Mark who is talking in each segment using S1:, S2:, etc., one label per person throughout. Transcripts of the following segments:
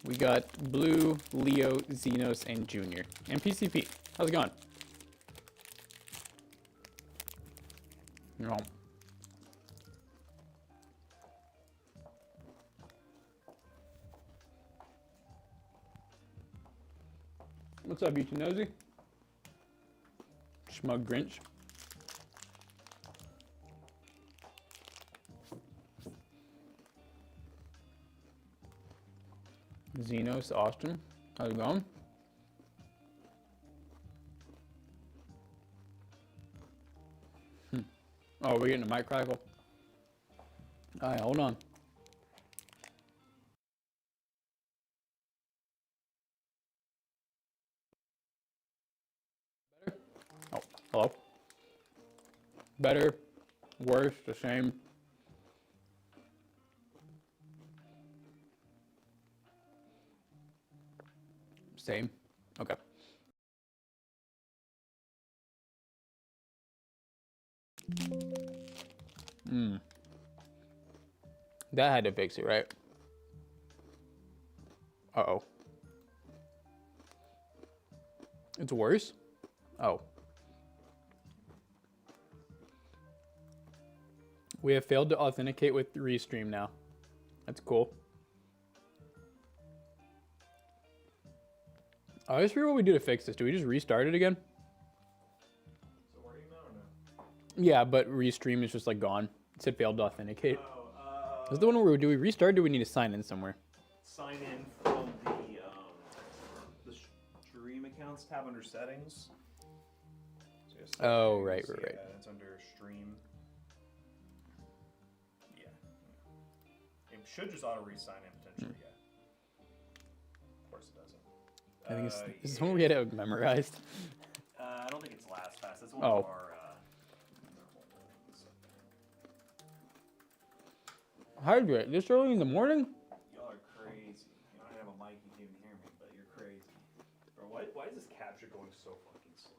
S1: We got Blue, Leo, Xenos, and Junior. And PCP. How's it going? No. What's up, YouTube Nosy? Smug Grinch. Xenos, Austin. How's it going? Oh, we're getting a mic crackle. All right, hold on. Better? Oh, hello. Better, worse, the same. Same. Okay. That had to fix it, right? Uh-oh. It's worse? Oh. We have failed to authenticate with Restream now. That's cool. I always forget what we do to fix this. Do we just restart it again?
S2: So where are you now or no?
S1: Yeah, but Restream is just like gone. It said failed to authenticate.
S2: Oh,
S1: Is the one where do we restart or do we need to sign in somewhere?
S2: sign in from the stream accounts tab under settings. So you
S1: Oh, right.
S2: It's under stream. Yeah. It should just auto re-sign in potentially, yeah. Of course it doesn't.
S1: I think it's, is this one we had it memorized?
S2: I don't think it's last pass. That's one
S1: Oh.
S2: of our.
S1: Hydrate this early in the morning?
S2: Y'all are crazy. You don't have a mic, you can't even hear me, but you're crazy. Bro, why is this capture going so fucking slow?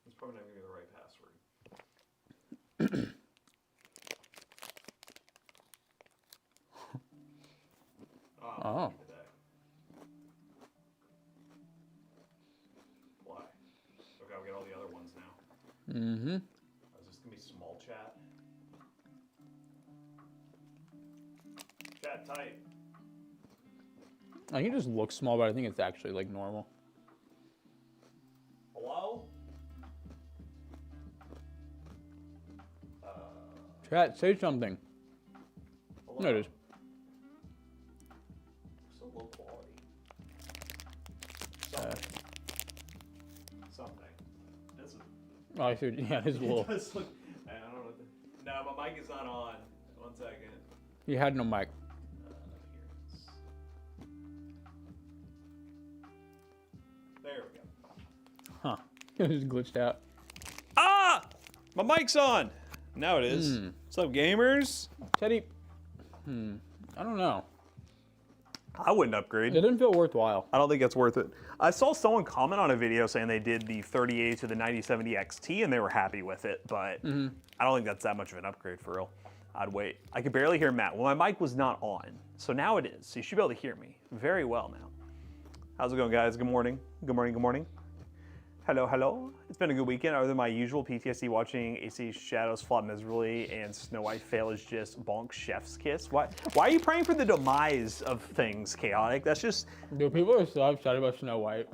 S2: It's probably not gonna be the right password.
S1: Oh.
S2: Why? Okay, I'll get all the other ones now.
S1: Mm-hmm.
S2: Is this gonna be small chat? Chat type.
S1: I think it just looks small, but I think it's actually like normal.
S2: Hello?
S1: Chat, say something.
S2: Hello?
S1: No, it is.
S2: So low quality. Something. This is.
S1: Oh, I see. Yeah, it's a little.
S2: It does look. I don't know. No, my mic is not on. 1 second.
S1: You had no mic.
S2: There we go.
S1: Huh. It just glitched out.
S2: Ah! My mic's on. Now it is. What's up, gamers?
S1: Teddy. I don't know.
S2: I wouldn't upgrade.
S1: It didn't feel worthwhile.
S2: I don't think it's worth it. I saw someone comment on a video saying they did the 3080 to the 9070 XT and they were happy with it, but I don't think that's that much of an upgrade for real. I'd wait. I could barely hear Matt. Well, my mic was not on, so now it is. So you should be able to hear me very well now. How's it going, guys? Good morning. Good morning. Good morning. Hello, hello. It's been a good weekend other than my usual PTSD watching AC Shadows flop miserably and Snow White fail is just bonk chef's kiss. Why are you praying for the demise of things, Chaotic? That's just...
S1: Dude, people are so upset about Snow White.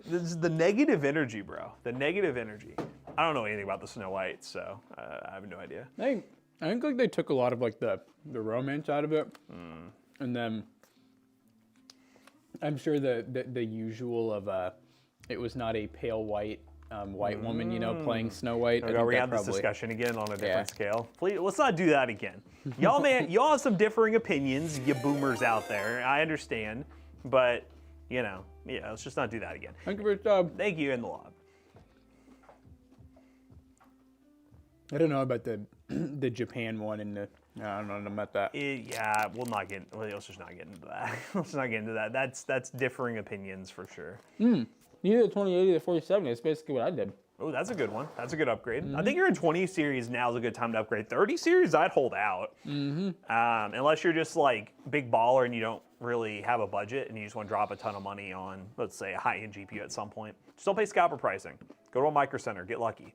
S2: This is the negative energy, bro. The negative energy. I don't know anything about the Snow White, so I have no idea.
S1: I think like they took a lot of like the romance out of it. And then I'm sure the usual of it was not a pale white woman, you know, playing Snow White.
S2: Okay, we have this discussion again on a different scale. Please, let's not do that again. Y'all, man, y'all have some differing opinions, you boomers out there. I understand, but you know, yeah, let's just not do that again.
S1: Thank you for your sub.
S2: Thank you in the log.
S1: I don't know about the Japan one and the I don't know about that.
S2: Yeah, let's just not get into that. Let's not get into that. That's differing opinions for sure.
S1: Neither the 2080 or the 4070. That's basically what I did.
S2: Oh, that's a good one. That's a good upgrade. I think you're in 20 series now is a good time to upgrade. 30 series, I'd hold out. Unless you're just like big baller and you don't really have a budget and you just want to drop a ton of money on, let's say, a high-end GPU at some point. Just don't pay scalper pricing. Go to a Micro Center, get lucky.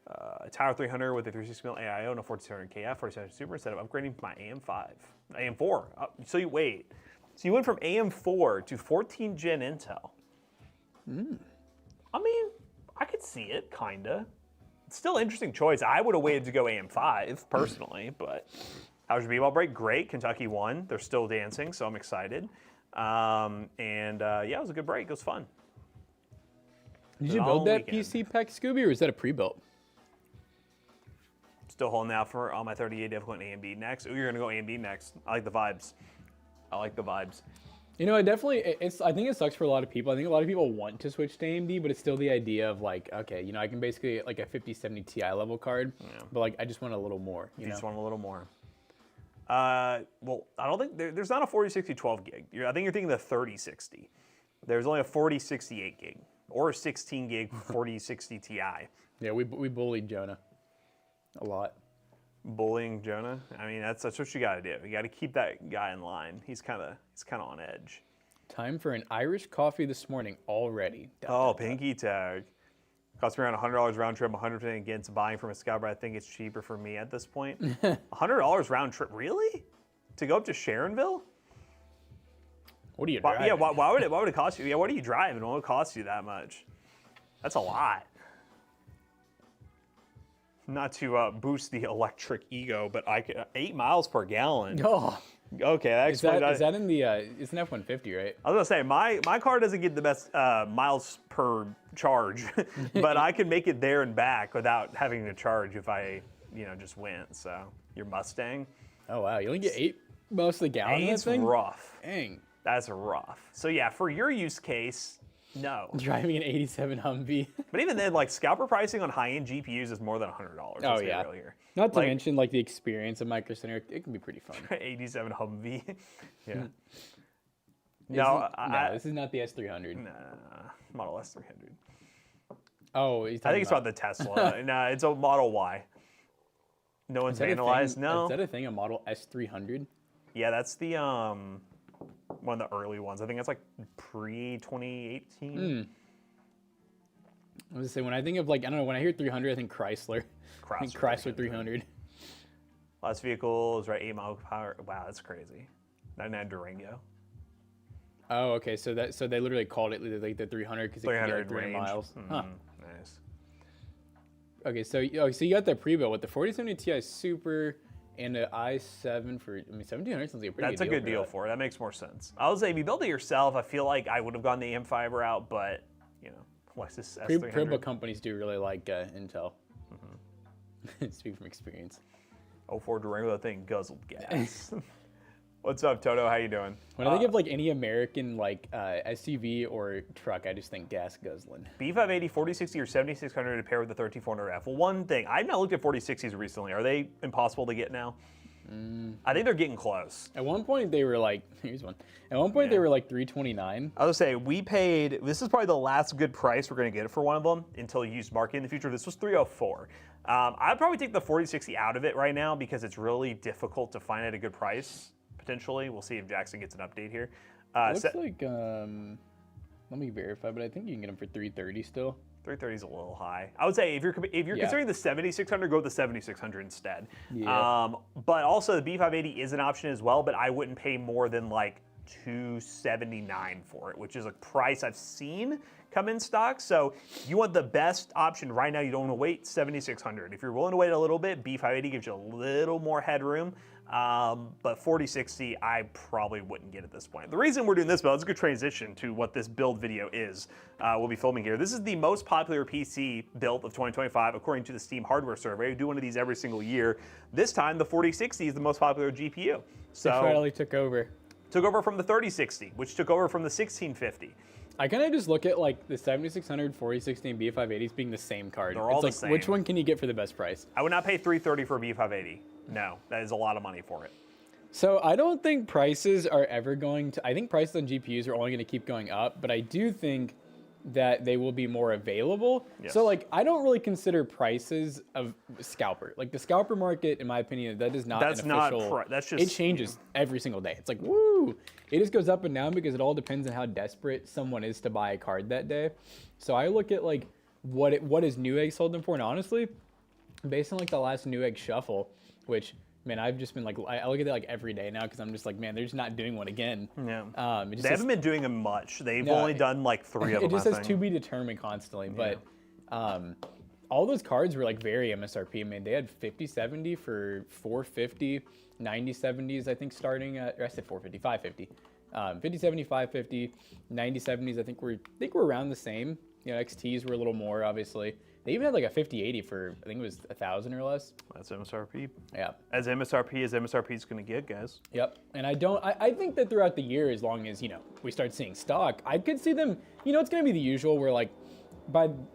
S2: A Tower 300 with a 360 mil AIO and a 4700 KF, 4700 Super instead of upgrading my AM4. So you wait. So you went from AM4 to 14 Gen Intel. I mean, I could see it, kinda. It's still an interesting choice. I would have waited to go AM5 personally, but how's your b-ball break? Great. Kentucky won. They're still dancing, so I'm excited. Yeah, it was a good break. It was fun.
S1: Did you build that PC Pack, Scooby, or is that a pre-built?
S2: Still holding out for on my 38 difficult AMD next. Oh, you're gonna go AMD next. I like the vibes.
S1: You know, I think it sucks for a lot of people. I think a lot of people want to switch to AMD, but it's still the idea of like, okay, you know, I can basically get like a 5070 Ti level card, but like I just want a little more. You
S2: just want a little more. Well, I don't think there's not a 4060 12 gig. I think you're thinking the 3060. There's only a 4068 gig or a 16 gig 4060 Ti.
S1: Yeah, we bullied Jonah a lot.
S2: Bullying Jonah. I mean, that's what you got to do. You got to keep that guy in line. He's kind of on edge.
S1: Time for an Irish coffee this morning already.
S2: Pinky tag. Cost me around $100 round trip, 100% against buying from a scout, but I think it's cheaper for me at this point. $100 round trip, really? To go up to Sharonville?
S1: What are you driving?
S2: Yeah, why would it cost you? Yeah, what are you driving? What would it cost you that much? That's a lot. Not to boost the electric ego, but 8 miles per gallon.
S1: Oh,
S2: okay, that explains
S1: is that in the? It's an F-150, right?
S2: I was gonna say my car doesn't get the best miles per charge, but I can make it there and back without having to charge if I, just went. So your Mustang.
S1: Oh wow, you only get 8 miles a gallon.
S2: It's rough.
S1: Dang.
S2: That's rough. So yeah, for your use case, no.
S1: Driving an 87 Humvee.
S2: But even then, like scalper pricing on high-end GPUs is more than $100.
S1: Oh yeah. Not to mention like the experience of Micro Center, it can be pretty fun.
S2: 87 Humvee. Yeah.
S1: No, this is not the S300.
S2: Nah, Model S300.
S1: Oh,
S2: I think it's about the Tesla. Nah, it's a Model Y. No one's vandalized. No.
S1: Is that a thing? A Model S300?
S2: Yeah, that's the one of the early ones. I think that's like pre-2018.
S1: I was gonna say, when I think of like, I don't know, when I hear 300, I think Chrysler. I think Chrysler 300.
S2: Last vehicle is right 8 mile power. Wow, that's crazy. 99 Durango.
S1: Oh, okay. So they literally called it like the 300 because it can get like 300 miles. Huh.
S2: Nice.
S1: Okay, so you got the pre-built with the 4070 Ti Super and an i7 for, 1700 sounds like a pretty good deal.
S2: That's a good deal for it. That makes more sense. I would say if you build it yourself, I feel like I would have gone the M5 route, but Lexus S300.
S1: Pre-built companies do really like Intel. Speak from experience.
S2: 04 Durango, that thing guzzled gas. What's up, Toto? How you doing?
S1: When I think of like any American like SUV or truck, I just think gas guzzling.
S2: B580, 4060, or 7600 to pair with the 13400F. Well, one thing, I've not looked at 4060s recently. Are they impossible to get now? I think they're getting close.
S1: At one point they were like, here's one. At one point they were like $329.
S2: I was gonna say, we paid, this is probably the last good price we're gonna get it for one of them until used market in the future. This was $304. I'd probably take the 4060 out of it right now because it's really difficult to find at a good price, potentially. We'll see if Jackson gets an update here.
S1: Looks like, let me verify, but I think you can get them for $330 still.
S2: 330 is a little high. I would say if you're considering the 7600, go with the 7600 instead.
S1: Yeah.
S2: But also the B580 is an option as well, but I wouldn't pay more than like $279 for it, which is a price I've seen come in stock. So you want the best option right now, you don't want to wait, 7600. If you're willing to wait a little bit, B580 gives you a little more headroom. But 4060, I probably wouldn't get at this point. The reason we're doing this build, it's a good transition to what this build video is. We'll be filming here. This is the most popular PC build of 2025, according to the Steam hardware survey. We do one of these every single year. This time, the 4060 is the most popular GPU. So
S1: it finally took over.
S2: Took over from the 3060, which took over from the 1650.
S1: I kind of just look at like the 7600, 4060, and B580s being the same card.
S2: They're all
S1: the
S2: like,
S1: same. Which one can you get for the best price?
S2: I would not pay $330 for a B580. No, that is a lot of money for it.
S1: So I don't think prices are ever going to, I think prices on GPUs are only going to keep going up, but I do think that they will be more available.
S2: Yes.
S1: So like I don't really consider prices of scalper. Like the scalper market, in my opinion, that is not
S2: That's
S1: an official.
S2: not. That's just.
S1: It changes every single day. It's like woo. It just goes up and down because it all depends on how desperate someone is to buy a card that day. So I look at like what is Newegg sold them for, and honestly, based on like the last Newegg shuffle, which man, I've just been like, I look at that like every day now because I'm just like, man, they're just not doing one again.
S2: Yeah.
S1: It just
S2: They
S1: says,
S2: haven't been doing them much. They've
S1: No,
S2: only done like 3 of them.
S1: it just
S2: I
S1: says
S2: think.
S1: to be determined constantly, but all those cards were like very MSRP. I mean, they had 5070 for 450, 9070s, I think starting at, or I said 450, 550. 5070, 550, 9070s, I think we're around the same. You know, XTs were a little more, obviously. They even had like a 5080 for, I think it was 1,000 or less.
S2: That's MSRP.
S1: Yeah.
S2: As MSRP is going to get, guys.
S1: Yep. And I think that throughout the year, as long as, you know, we start seeing stock, I could see them, you know, it's going to be the usual where like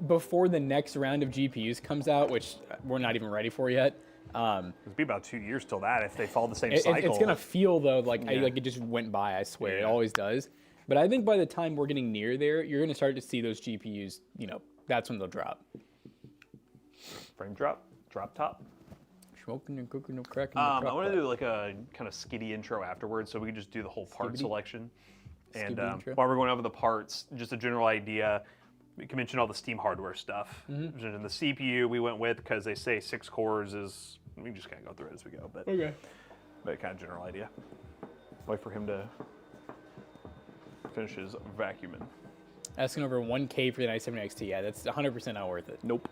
S1: before the next round of GPUs comes out, which we're not even ready for yet.
S2: It'll be about 2 years till that if they follow the same cycle.
S1: It's going to feel though, like, like it just went by, I swear. It always does. But I think by the time we're getting near there, you're going to start to see those GPUs, you know, that's when they'll drop.
S2: Frame drop top.
S1: Smoking and cooking and cracking.
S2: I want to do like a kind of skitty intro afterwards, so we can just do the whole part selection. And while we're going over the parts, just a general idea. We can mention all the Steam hardware stuff. And the CPU we went with because they say 6 cores is. We can just kind of go through it as we go, but but kind of general idea. Wait for him to finish his vacuuming.
S1: Asking over 1K for the 970 XT, yeah, that's 100% not worth it.
S2: Nope.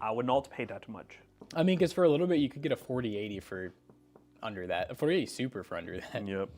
S2: I would not pay that much.
S1: I mean, because for a little bit, you could get a 4080 for under that. A 4080 Super for under that.
S2: Yep.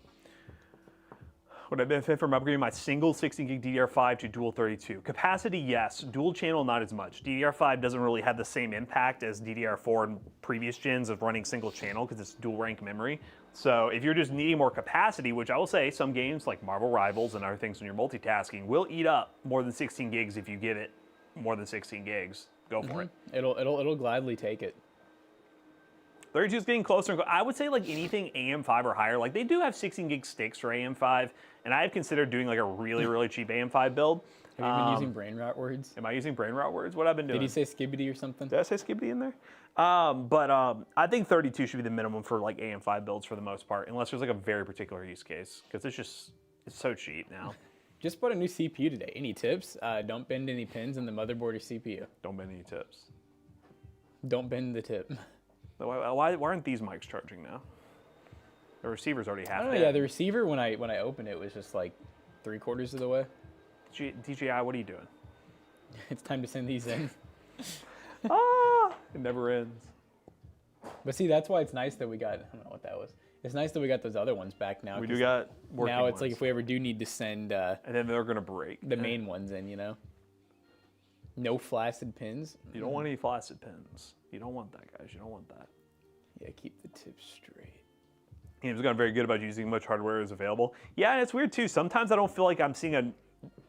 S2: Would I benefit from upgrading my single 16 gig DDR5 to dual 32? Capacity, yes. Dual channel, not as much. DDR5 doesn't really have the same impact as DDR4 and previous gens of running single channel because it's dual rank memory. So if you're just needing more capacity, which I will say some games like Marvel Rivals and other things when you're multitasking will eat up more than 16 gigs if you give it more than 16 gigs. Go for it.
S1: It'll gladly take it.
S2: 32 is getting closer. I would say like anything AM5 or higher. Like they do have 16 gig sticks for AM5, and I have considered doing like a really cheap AM5 build.
S1: Have you been using brain rot words?
S2: Am I using brain rot words? What I've been doing?
S1: Did he say skibbity or something?
S2: Did I say skibbity in there? I think 32 should be the minimum for like AM5 builds for the most part, unless there's like a very particular use case, because it's so cheap now.
S1: Just bought a new CPU today. Any tips? Don't bend any pins in the motherboard or CPU.
S2: Don't bend any tips.
S1: Don't bend the tip.
S2: Why aren't these mics charging now? The receiver's already half dead.
S1: Yeah, the receiver when I opened it was just like 3/4 of the way.
S2: DJI, what are you doing?
S1: It's time to send these in.
S2: It never ends.
S1: But see, that's why it's nice that we got, I don't know what that was. It's nice that we got those other ones back now.
S2: We do got working
S1: Now it's
S2: ones.
S1: like if we ever do need to send
S2: and then they're going to break.
S1: the main ones in, you know? No flaccid pins.
S2: You don't want any flaccid pins. You don't want that, guys. You don't want that.
S1: Yeah, keep the tips straight.
S2: Games gotten very good about using much hardware as available. Yeah, and it's weird too. Sometimes I don't feel like I'm seeing a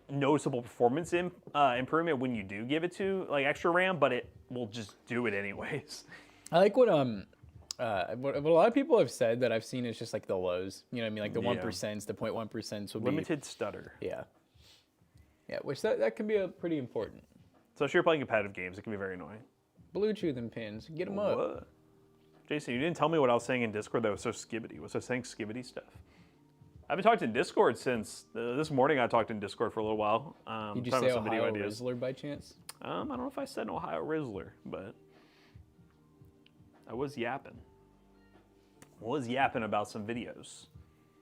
S2: noticeable performance improvement when you do give it to like extra RAM, but it will just do it anyways.
S1: I like what a lot of people have said that I've seen is just like the lows. You know what I mean? Like the 1%, the 0.1% will be
S2: Limited stutter.
S1: Yeah. Yeah, which that can be pretty important.
S2: So if you're playing competitive games, it can be very annoying.
S1: Bluetooth and pins, get them up.
S2: What? Jason, you didn't tell me what I was saying in Discord that was so skibbity. Was I saying skibbity stuff? I've been talking in Discord since this morning. I talked in Discord for a little while.
S1: Did you say Ohio Rizzler by chance?
S2: I don't know if I said Ohio Rizzler, but I was yapping. About some videos.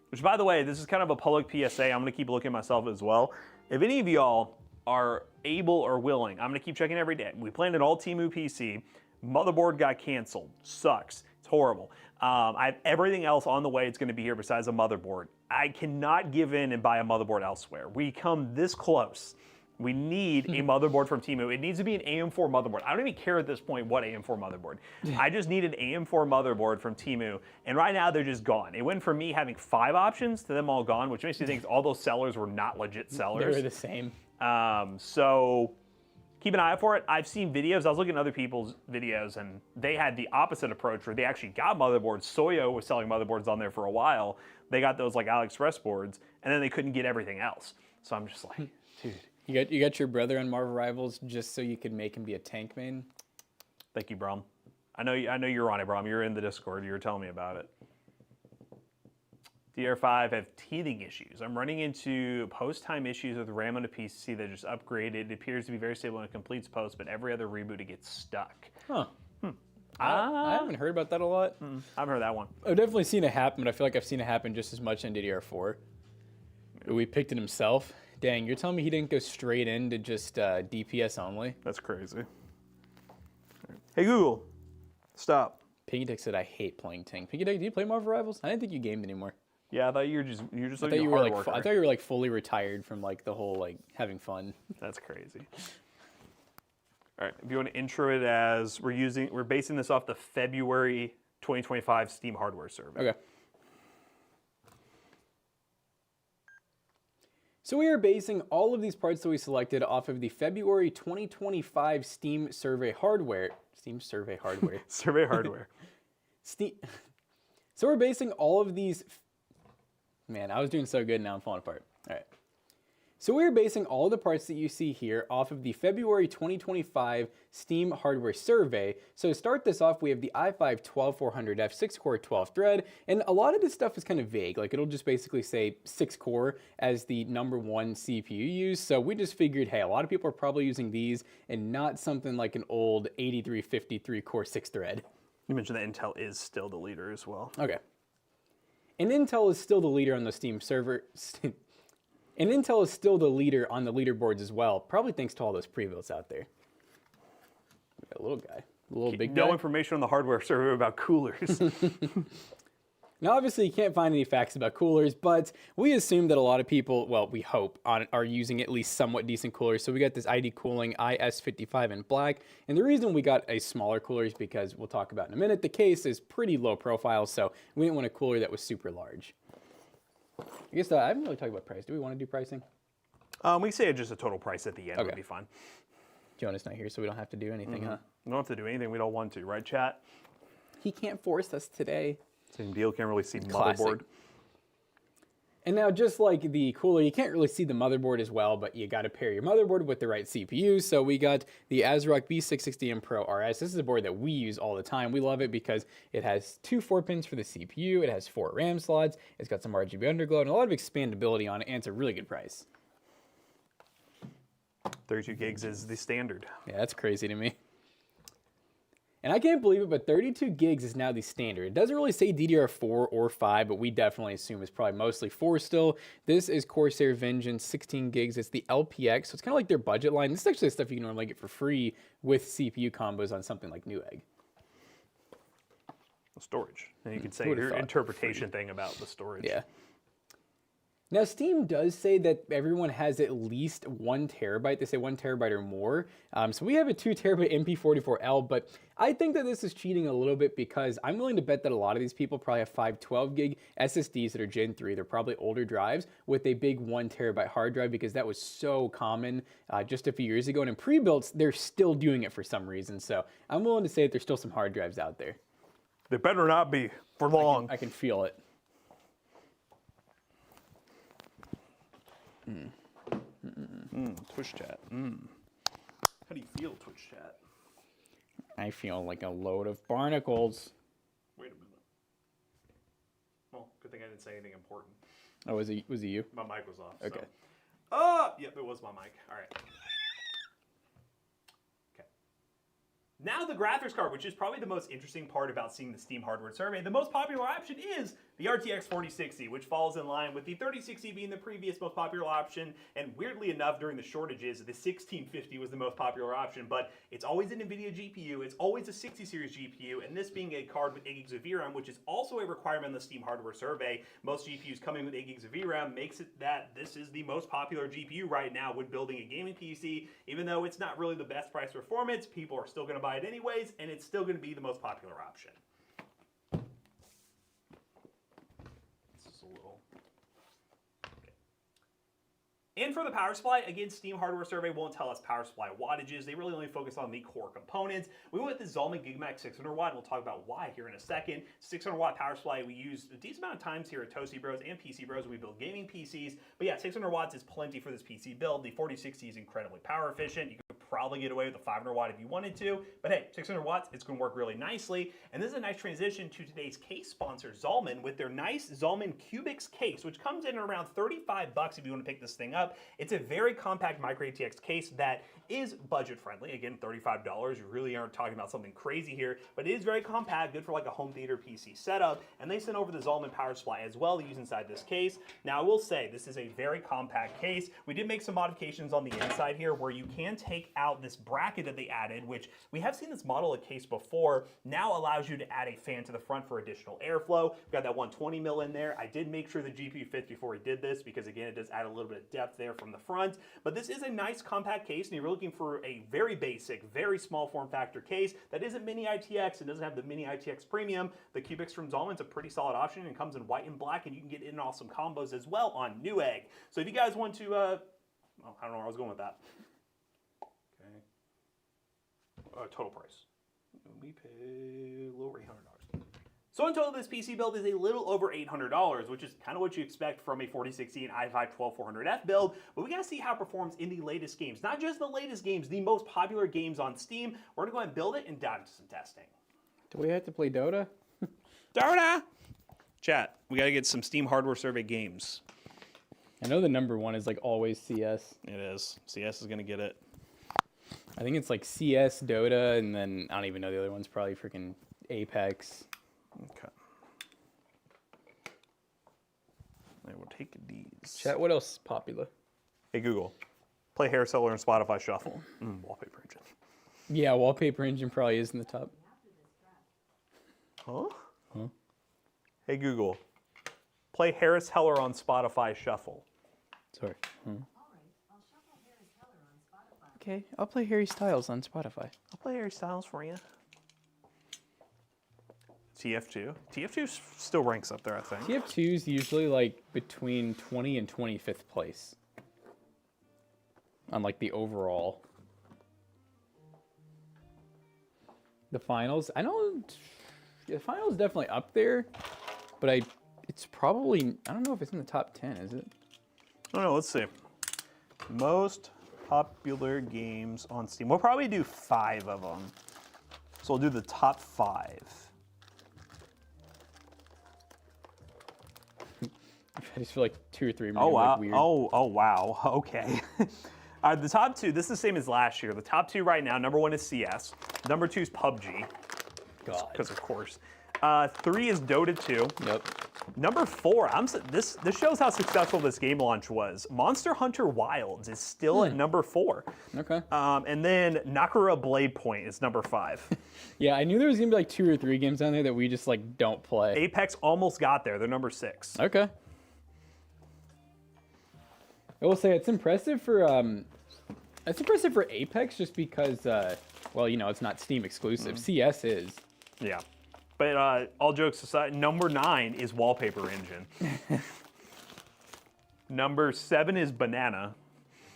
S2: Which, by the way, this is kind of a public PSA. I'm going to keep looking at myself as well. If any of y'all are able or willing, I'm going to keep checking every day. We planned an all Temu PC. Motherboard got canceled. Sucks. It's horrible. I have everything else on the way. It's going to be here besides a motherboard. I cannot give in and buy a motherboard elsewhere. We come this close. We need a motherboard from Temu. It needs to be an AM4 motherboard. I don't even care at this point what AM4 motherboard. I just need an AM4 motherboard from Temu. And right now they're just gone. It went from me having 5 options to them all gone, which makes me think all those sellers were not legit sellers.
S1: They were the same.
S2: So keep an eye out for it. I've seen videos. I was looking at other people's videos, and they had the opposite approach where they actually got motherboards. Soyo was selling motherboards on there for a while. They got those like AliExpress boards, and then they couldn't get everything else. So I'm just like, dude.
S1: You got your brother on Marvel Rivals just so you could make him be a tank main.
S2: Thank you, Brom. I know you're on it, Brom. You're in the Discord. You were telling me about it. DR5 have teething issues. I'm running into post-time issues with RAM on a PC that just upgraded. It appears to be very stable when it completes post, but every other reboot it gets stuck.
S1: Huh. I haven't heard about that a lot.
S2: I haven't heard that one.
S1: I've definitely seen it happen, but I feel like I've seen it happen just as much on DDR4. We picked it himself. Dang, you're telling me he didn't go straight into just DPS only?
S2: That's crazy. Hey, Google, stop.
S1: Pinky Dick said, I hate playing tank. Pinky Dick, do you play Marvel Rivals? I didn't think you gamed anymore.
S2: Yeah, I thought you were just
S1: I thought you were like I thought you were like fully retired from like the whole like having fun.
S2: That's crazy. All right, if you want to intro it as we're basing this off the February 2025 Steam hardware survey.
S1: Okay. So we are basing all of these parts that we selected off of the February 2025 Steam survey hardware.
S2: Survey hardware.
S1: Steam. So we're basing all of these. Man, I was doing so good, now I'm falling apart. All right. So we're basing all the parts that you see here off of the February 2025 Steam hardware survey. So to start this off, we have the i5 12400F 6-core 12 thread, and a lot of this stuff is kind of vague. Like it'll just basically say 6-core as the #1 CPU used. So we just figured, hey, a lot of people are probably using these and not something like an old 8353 core 6 thread.
S2: You mentioned that Intel is still the leader as well.
S1: Okay. And Intel is still the leader on the Steam server. And Intel is still the leader on the leaderboards as well, probably thanks to all those pre-builds out there. We got a little guy, a little big guy.
S2: No information on the hardware survey about coolers.
S1: Now, obviously, you can't find any facts about coolers, but we assume that a lot of people, well, we hope, are using at least somewhat decent coolers. So we got this ID Cooling IS55 in black. And the reason we got a smaller cooler is because we'll talk about in a minute, the case is pretty low profile, so we didn't want a cooler that was super large. I guess I haven't really talked about price. Do we want to do pricing?
S2: We can say just a total price at the end would be fine.
S1: Jonah's not here, so we don't have to do anything, huh?
S2: We don't have to do anything we don't want to, right, chat?
S1: He can't force us today.
S2: Same deal, can't really see
S1: Classic.
S2: motherboard.
S1: And now, just like the cooler, you can't really see the motherboard as well, but you got to pair your motherboard with the right CPU. So we got the ASRock B660M Pro RS. This is a board that we use all the time. We love it because it has 2 4-pins for the CPU. It has 4 RAM slots. It's got some RGB underglow and a lot of expandability on it, and it's a really good price.
S2: 32 gigs is the standard.
S1: Yeah, that's crazy to me. And I can't believe it, but 32 gigs is now the standard. It doesn't really say DDR4 or 5, but we definitely assume it's probably mostly 4 still. This is Corsair Vengeance, 16 gigs. It's the LPX, so it's kind of like their budget line. This is actually the stuff you can normally get for free with CPU combos on something like Newegg.
S2: Storage. And you could say your interpretation thing about the storage.
S1: Yeah. Now, Steam does say that everyone has at least 1 terabyte. They say 1 terabyte or more. So we have a 2 terabyte MP44L, but I think that this is cheating a little bit because I'm willing to bet that a lot of these people probably have 512 gig SSDs that are Gen 3. They're probably older drives with a big 1 terabyte hard drive because that was so common just a few years ago. And in pre-builts, they're still doing it for some reason. So I'm willing to say that there's still some hard drives out there.
S2: They better not be for long.
S1: I can feel it.
S2: Twitch chat. How do you feel, Twitch chat?
S1: I feel like a load of barnacles.
S2: Wait a minute. Well, good thing I didn't say anything important.
S1: Oh, was it you?
S2: My mic was off.
S1: Okay.
S2: Yep, it was my mic. All right. Now the graphics card, which is probably the most interesting part about seeing the Steam hardware survey. The most popular option is the RTX 4060, which falls in line with the 3060 being the previous most popular option. And weirdly enough, during the shortages, the 1650 was the most popular option. But it's always an NVIDIA GPU. It's always a 60 series GPU. And this being a card with 8 gigs of VRAM, which is also a requirement in the Steam hardware survey. Most GPUs coming with 8 gigs of VRAM makes it that this is the most popular GPU right now when building a gaming PC. Even though it's not really the best price performance, people are still going to buy it anyways, and it's still going to be the most popular option. This is a little... Okay. And for the power supply, again, Steam Hardware Survey won't tell us power supply wattages. They really only focus on the core components. We went with the Zolman Gigamax 600 watt. We'll talk about why here in a second. 600 watt power supply we use a decent amount of times here at PCBros and PCBros. We build gaming PCs. But yeah, 600 watts is plenty for this PC build. The 4060 is incredibly power efficient. You could probably get away with a 500 watt if you wanted to. But hey, 600 watts, it's going to work really nicely. And this is a nice transition to today's case sponsor, Zolman, with their nice Zolman Cubix case, which comes in around 35 bucks if you want to pick this thing up. It's a very compact micro ATX case that is budget friendly. Again, $35. You really aren't talking about something crazy here, but it is very compact, good for like a home theater PC setup. And they sent over the Zolman power supply as well to use inside this case. Now, I will say this is a very compact case. We did make some modifications on the inside here where you can take out this bracket that they added, which we have seen this model of case before, now allows you to add a fan to the front for additional airflow. We've got that 120 mil in there. I did make sure the GPU fits before we did this because again, it does add a little bit of depth there from the front. But this is a nice compact case and you're looking for a very basic, very small form factor case that isn't mini ITX and doesn't have the mini ITX premium. The Cubix from Zolman is a pretty solid option and comes in white and black, and you can get in awesome combos as well on Newegg. So if you guys want to, I don't know where I was going with that. Okay. Total price. We pay a little over $800. So in total, this PC build is a little over $800, which is kind of what you expect from a 4060 and i5 12400F build, but we gotta see how it performs in the latest games. Not just the latest games, the most popular games on Steam. We're gonna go ahead and build it and dive into some testing.
S1: Do we have to play Dota?
S2: Dota! Chat, we gotta get some Steam Hardware Survey games.
S1: I know the number one is like always CS.
S2: It is. CS is gonna get it.
S1: I think it's like CS, Dota, and then I don't even know the other one's probably freaking Apex.
S2: Okay. I will take these.
S1: Chat, what else is popular?
S2: Hey Google, play Hair Seller and Spotify Shuffle. Wallpaper engine.
S1: Yeah, Wallpaper Engine probably is in the top.
S2: Huh? Hey Google, play Harris Heller on Spotify Shuffle.
S1: Sorry. Okay, I'll play Harry Styles on Spotify.
S2: I'll play Harry Styles for you. TF2. TF2 still ranks up there, I think.
S1: TF2 is usually like between 20 and 25th place on like the overall. The finals, I know the finals is definitely up there, but it's probably, I don't know if it's in the top 10, is it?
S2: Oh no, let's see. Most popular games on Steam. We'll probably do 5 of them. So we'll do the top 5.
S1: I just feel like 2 or 3
S2: Oh wow!
S1: like weird.
S2: Oh wow! Okay. The top 2. This is the same as last year. The top 2 right now. Number 1 is CS. Number 2 is PUBG.
S1: God.
S2: Because of course. 3 is Dota 2.
S1: Yep.
S2: Number 4. This shows how successful this game launch was. Monster Hunter Wilds is still at number 4.
S1: Okay.
S2: And then Nakura Blade Point is number 5.
S1: Yeah, I knew there was gonna be like 2 or 3 games down there that we just like don't play.
S2: Apex almost got there. They're number 6.
S1: Okay. I will say it's impressive for Apex just because well, you know, it's not Steam exclusive. CS is.
S2: Yeah. But all jokes aside, number 9 is Wallpaper Engine. Number 7 is Banana.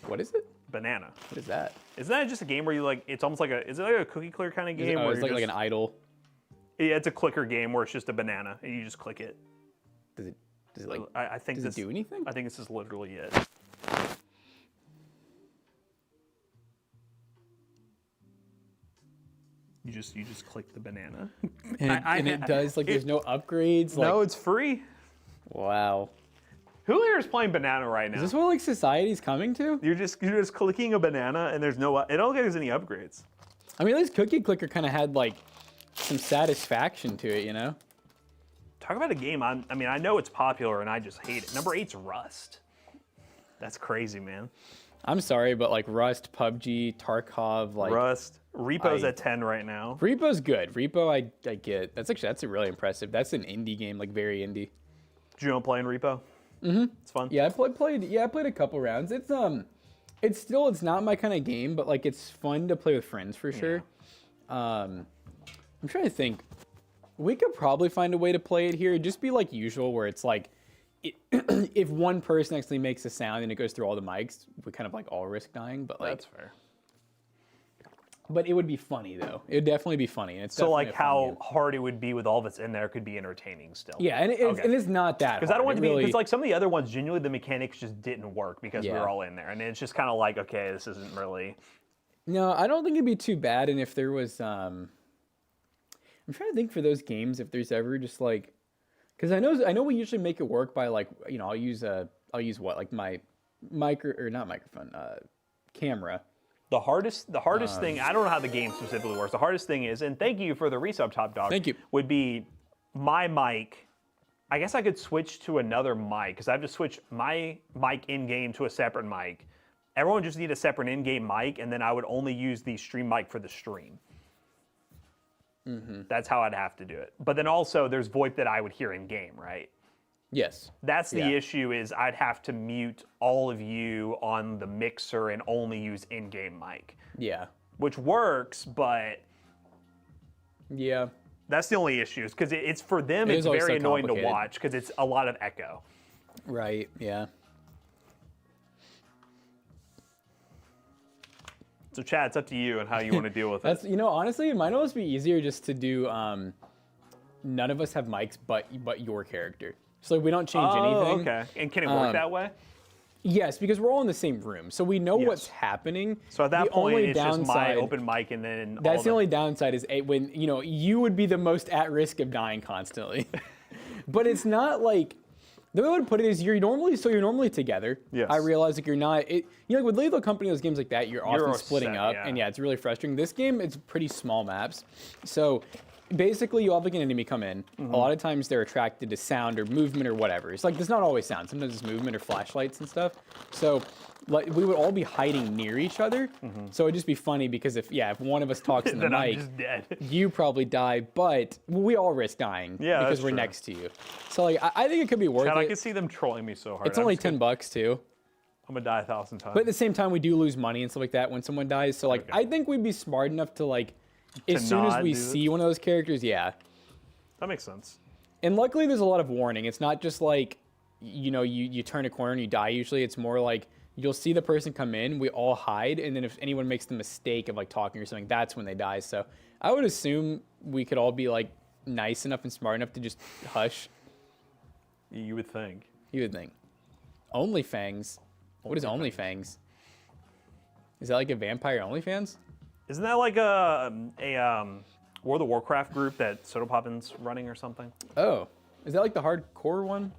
S1: What is it?
S2: Banana.
S1: What is that?
S2: Isn't that just a game where you like, it's almost like is it like a cookie clicker kind of game?
S1: Oh,
S2: where
S1: it's
S2: you're
S1: like an idol.
S2: Yeah, it's a clicker game where it's just a banana and you just click it.
S1: Does it like,
S2: I think
S1: does it do anything?
S2: I think this is literally it. You just click the banana.
S1: And it does, like, there's no upgrades? Like,
S2: No, it's free.
S1: wow.
S2: Who here is playing banana right now?
S1: Is this what, like, society's coming to?
S2: You're just clicking a banana and there's no, I don't think there's any upgrades.
S1: I mean, at least Cookie Clicker kind of had, like, some satisfaction to it, you know?
S2: Talk about a game, I mean, I know it's popular and I just hate it. Number 8's Rust. That's crazy, man.
S1: I'm sorry, but, like, Rust, PUBG, Tarkov, like...
S2: Rust. Repo's at 10 right now.
S1: Repo's good. Repo, I get. That's really impressive. That's an indie game, like, very indie.
S2: Did you want to play in Repo? Mm-hmm. It's fun.
S1: Yeah, I played a couple rounds. It's not my kind of game, but like it's fun to play with friends for sure. Yeah. I'm trying to think. We could probably find a way to play it here. It'd just be like usual, where it's like if one person actually makes a sound and it goes through all the mics, we kind of like all risk dying. But like,
S2: That's fair.
S1: But it would be funny though. It would definitely be funny. And it's
S2: So
S1: definitely
S2: like
S1: a fun
S2: how
S1: game.
S2: hard it would be with all of its in there could be entertaining still.
S1: Yeah, and it's not that
S2: Because I don't want it to be,
S1: really,
S2: because like some of the other ones, genuinely the mechanics just didn't work because we
S1: Yeah.
S2: were all in there. And it's just kind of like, okay, this isn't really.
S1: No, I don't think it'd be too bad. And if there was, I'm trying to think for those games if there's ever just like, because I know we usually make it work by like, you know, I'll use what, like my camera.
S2: The hardest thing, I don't know how the game specifically works. The hardest thing is, and thank you for the resub, Top Dog.
S1: Thank you.
S2: Would be my mic. I guess I could switch to another mic because I have to switch my mic in game to a separate mic. Everyone just need a separate in-game mic, and then I would only use the stream mic for the stream. That's how I'd have to do it. But then also, there's VoIP that I would hear in game, right?
S1: Yes.
S2: That's the
S1: Yeah.
S2: issue is I'd have to mute all of you on the mixer and only use in-game mic,
S1: Yeah.
S2: which works, but
S1: Yeah.
S2: that's the only issue is because it's for them,
S1: It
S2: it's
S1: is always
S2: very
S1: so
S2: annoying to
S1: complicated.
S2: watch because it's a lot of echo.
S1: Right. Yeah.
S2: So Chad, it's up to you and how you want to deal with
S1: That's
S2: it.
S1: you know honestly it might almost be easier just to do none of us have mics but your character. So like, we don't change anything.
S2: Okay. And can it work that way?
S1: Yes, because we're all in the same room, so we know what's happening.
S2: So at that
S1: The
S2: point,
S1: only
S2: it's just my
S1: downside-
S2: open mic and then
S1: That's the only downside is when you know you would be the most at risk of dying constantly. But it's not like the way I would put it is you're normally together.
S2: Yes.
S1: I realize like you're not like with Lethal Company, those games like that, you're often
S2: all
S1: splitting
S2: set,
S1: up,
S2: yeah.
S1: and yeah, it's really frustrating. This game, it's pretty small maps, so basically you have like an enemy come in. A lot of times they're attracted to sound or movement or whatever. It's like there's not always sound. Sometimes it's movement or flashlights and stuff. So like we would all be hiding near each other. So it'd just be funny because if one of us talks in the
S2: then I'm
S1: mic,
S2: just dead.
S1: you probably die, but we all risk dying
S2: Yeah,
S1: because
S2: that's
S1: we're
S2: true.
S1: next to you. So like I think it could be worth
S2: Chad, I
S1: it.
S2: can see them trolling me so hard.
S1: It's only $10 too.
S2: I'm gonna die 1,000 times.
S1: But at the same time, we do lose money and stuff like that when someone dies. So like,
S2: Okay.
S1: I think we'd be smart enough to like, as soon as
S2: not
S1: we
S2: do this?
S1: see one of those characters, yeah.
S2: That makes sense.
S1: And luckily, there's a lot of warning. It's not just like, you turn a corner and you die. Usually, it's more like you'll see the person come in, we all hide, and then if anyone makes the mistake of like talking or something, that's when they die. So I would assume we could all be like nice enough and smart enough to just hush.
S2: You would think.
S1: You would think. OnlyFangs. What is OnlyFangs? Is that like a vampire OnlyFans?
S2: Isn't that like a World of Warcraft group that Soda Poppin's running or something?
S1: Oh, is that like the hardcore one?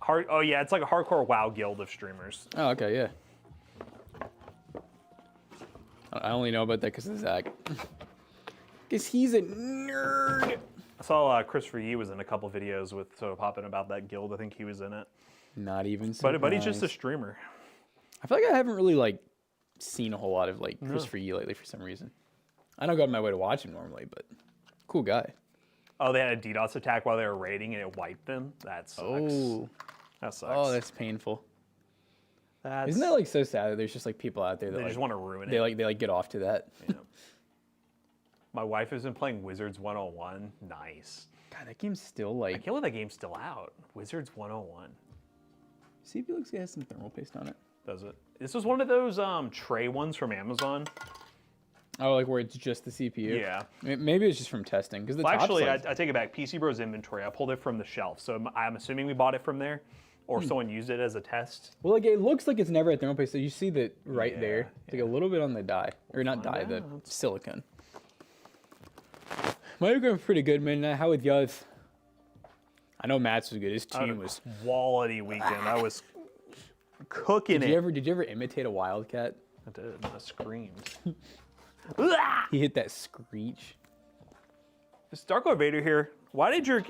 S2: Oh yeah, it's like a hardcore WoW guild of streamers.
S1: Oh, okay, yeah. I only know about that because of Zach. Because he's a nerd.
S2: I saw Christopher Yee was in a couple videos with Soda Poppin about that guild. I think he was in it.
S1: Not even
S2: But he's just a
S1: surprised.
S2: streamer.
S1: I feel like I haven't really like seen a whole lot of like Christopher Yee lately for some reason. I don't go out of my way to watch him normally, but cool guy.
S2: Oh, they had a DDoS attack while they were raiding and it wiped them? That sucks.
S1: Oh,
S2: That sucks.
S1: oh, that's painful.
S2: That's,
S1: Isn't that like so sad that there's just like people out there that
S2: they
S1: like,
S2: just want to ruin it.
S1: they like get off to that?
S2: Yeah. My wife has been playing Wizards 101. Nice.
S1: God, that game's still
S2: I
S1: like.
S2: can't believe that game's still out. Wizards 101.
S1: See if it looks like it has some thermal paste on it.
S2: Does it? This was one of those tray ones from Amazon.
S1: Oh, like where it's just the CPU.
S2: Yeah.
S1: Maybe it's just from testing because the
S2: Well,
S1: top's
S2: actually,
S1: like,
S2: I take it back. PCBros inventory. I pulled it from the shelf, so I'm assuming we bought it from there, or someone used it as a test.
S1: well, like it looks like it's never at thermal paste. So you see that right
S2: Yeah,
S1: there, it's like a little bit on the die, or not die,
S2: find
S1: the
S2: out.
S1: silicon. My going pretty good, man. How with yours? I know Matt's was good. His
S2: I had
S1: team
S2: a
S1: was.
S2: quality weekend. I was cooking
S1: Did
S2: it.
S1: you ever imitate a wildcat?
S2: I did. I screamed.
S1: He hit that screech.
S2: This Dark Lord Vader here. Why did your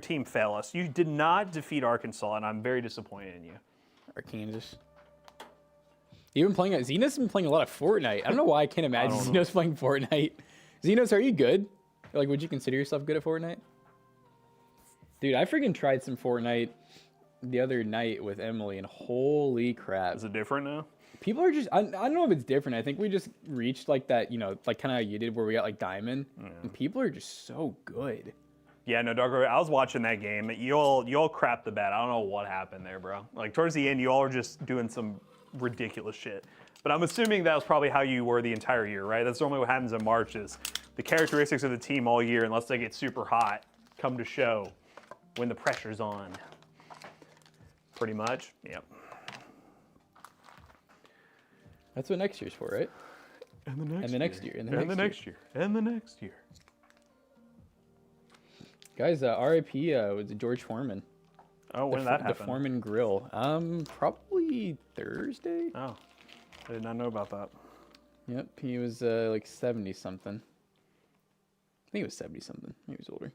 S2: team fail us? You did not defeat Arkansas, and I'm very disappointed in you.
S1: Arkansas. You've been playing. Xenos been playing a lot of Fortnite. I don't know why I can't imagine
S2: don't know.
S1: Xenos playing Fortnite. Xenos, are you good? Like, would you consider yourself good at Fortnite? Dude, I freaking tried some Fortnite the other night with Emily, and holy crap.
S2: Is it different now?
S1: People are just, I don't know if it's different. I think we just reached like that, like kind of how you did where we got like diamond. And people are just so good.
S2: Yeah, no, Darko, I was watching that game. You all crapped the bed. I don't know what happened there, bro. Like, towards the end, you all are just doing some ridiculous shit. But I'm assuming that was probably how you were the entire year, right? That's normally what happens in March is the characteristics of the team all year, unless they get super hot, come to show when the pressure's on. Pretty much, yep.
S1: That's what next year's for, right?
S2: And the next
S1: And the next year.
S2: And the next year. And the next year.
S1: Guys, RIP was George Foreman.
S2: Oh, when did that happen?
S1: The Foreman grill. Probably Thursday.
S2: Oh, I did not know about that.
S1: Yep, he was like 70-something. I think he was 70-something. He was older.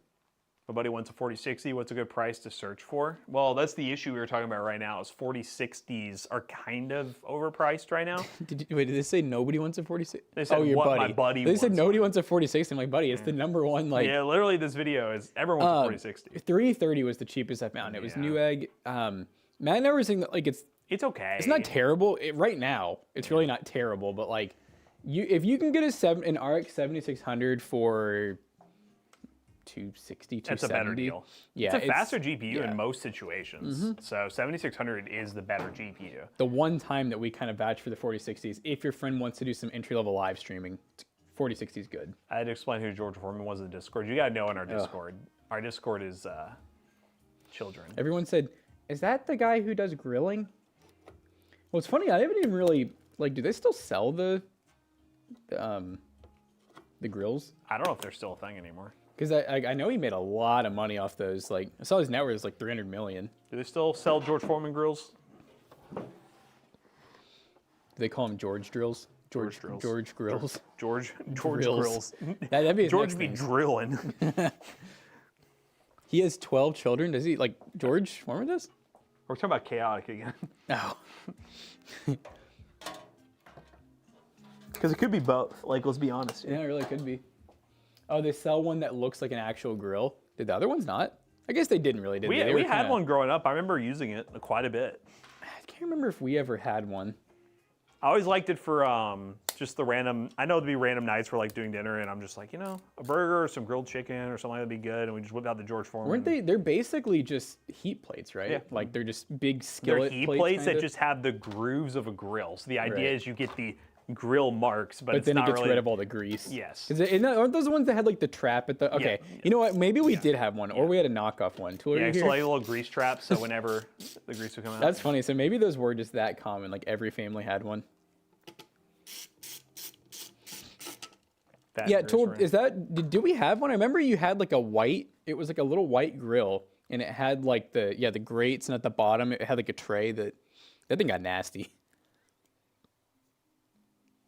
S2: My buddy wants a 4060. What's a good price to search for? Well, that's the issue we were talking about right now. Is 4060s are kind of overpriced right now.
S1: Did they say nobody wants a 46?
S2: They said
S1: your
S2: what
S1: buddy.
S2: my buddy
S1: They said
S2: wants
S1: nobody
S2: one.
S1: wants a 46. I'm like, buddy, it's the number one. Like,
S2: Yeah, literally this video is everyone wants a 4060.
S1: 330 was the cheapest I found. It was
S2: Yeah.
S1: Newegg. Matt never saying that like it's
S2: okay.
S1: It's not terrible right now. It's really not terrible, but like if you can get an RX 7600 for 260, 270.
S2: That's a better deal.
S1: Yeah,
S2: it's a faster GPU
S1: yeah.
S2: in most situations. So 7600 is the better GPU.
S1: The one time that we kind of vouch for the 4060s, if your friend wants to do some entry-level live streaming, 4060 is good.
S2: I had to explain who George Foreman was in the Discord. You got to know in our Discord. Our Discord is children.
S1: Everyone said, is that the guy who does grilling? Well, it's funny. I haven't even really, like, do they still sell the grills?
S2: I don't know if they're still a thing anymore.
S1: Because I know he made a lot of money off those. Like, I saw his net worth was like 300 million.
S2: Do they still sell George Foreman grills?
S1: Do they call them George drills?
S2: George drills.
S1: George grills.
S2: George
S1: Drills.
S2: grills.
S1: That'd be his
S2: George
S1: next
S2: be
S1: name.
S2: drilling.
S1: He has 12 children. Does he, like, George Foreman does?
S2: We're talking about chaotic again.
S1: No.
S2: Because it could be both. Like, let's be honest.
S1: Yeah, it really could be. Oh, they sell one that looks like an actual grill. Did the other ones not? I guess they didn't really, did they? They
S2: We
S1: were
S2: had
S1: kinda-
S2: one growing up. I remember using it quite a bit.
S1: I can't remember if we ever had one.
S2: I always liked it for just the random, I know it'd be random nights for like doing dinner and I'm just like, a burger or some grilled chicken or something like that'd be good. And we just whip out the George Foreman.
S1: Weren't they? They're basically just heat plates, right?
S2: Yeah.
S1: Like they're just big
S2: They're
S1: skillet
S2: heat
S1: plates.
S2: plates that
S1: kinda.
S2: just have the grooves of a grill. So the idea
S1: Right.
S2: is you get the grill marks, but
S1: But
S2: it's
S1: then it
S2: not
S1: gets
S2: really.
S1: rid of all the grease.
S2: Yes.
S1: Aren't those the ones that had like the trap at the? Okay.
S2: Yeah.
S1: You know what? Maybe we did have one, or we had a knockoff one. Tool
S2: Yeah,
S1: over
S2: so
S1: here?
S2: like a little grease trap. So whenever the grease would come out.
S1: That's funny. So maybe those were just that common. Like every family had one.
S2: Fat
S1: Yeah,
S2: grease
S1: Tool.
S2: ring.
S1: Is that? Did we have one? I remember you had like a white. It was like a little white grill, and it had like the grates, and at the bottom it had like a tray that thing got nasty.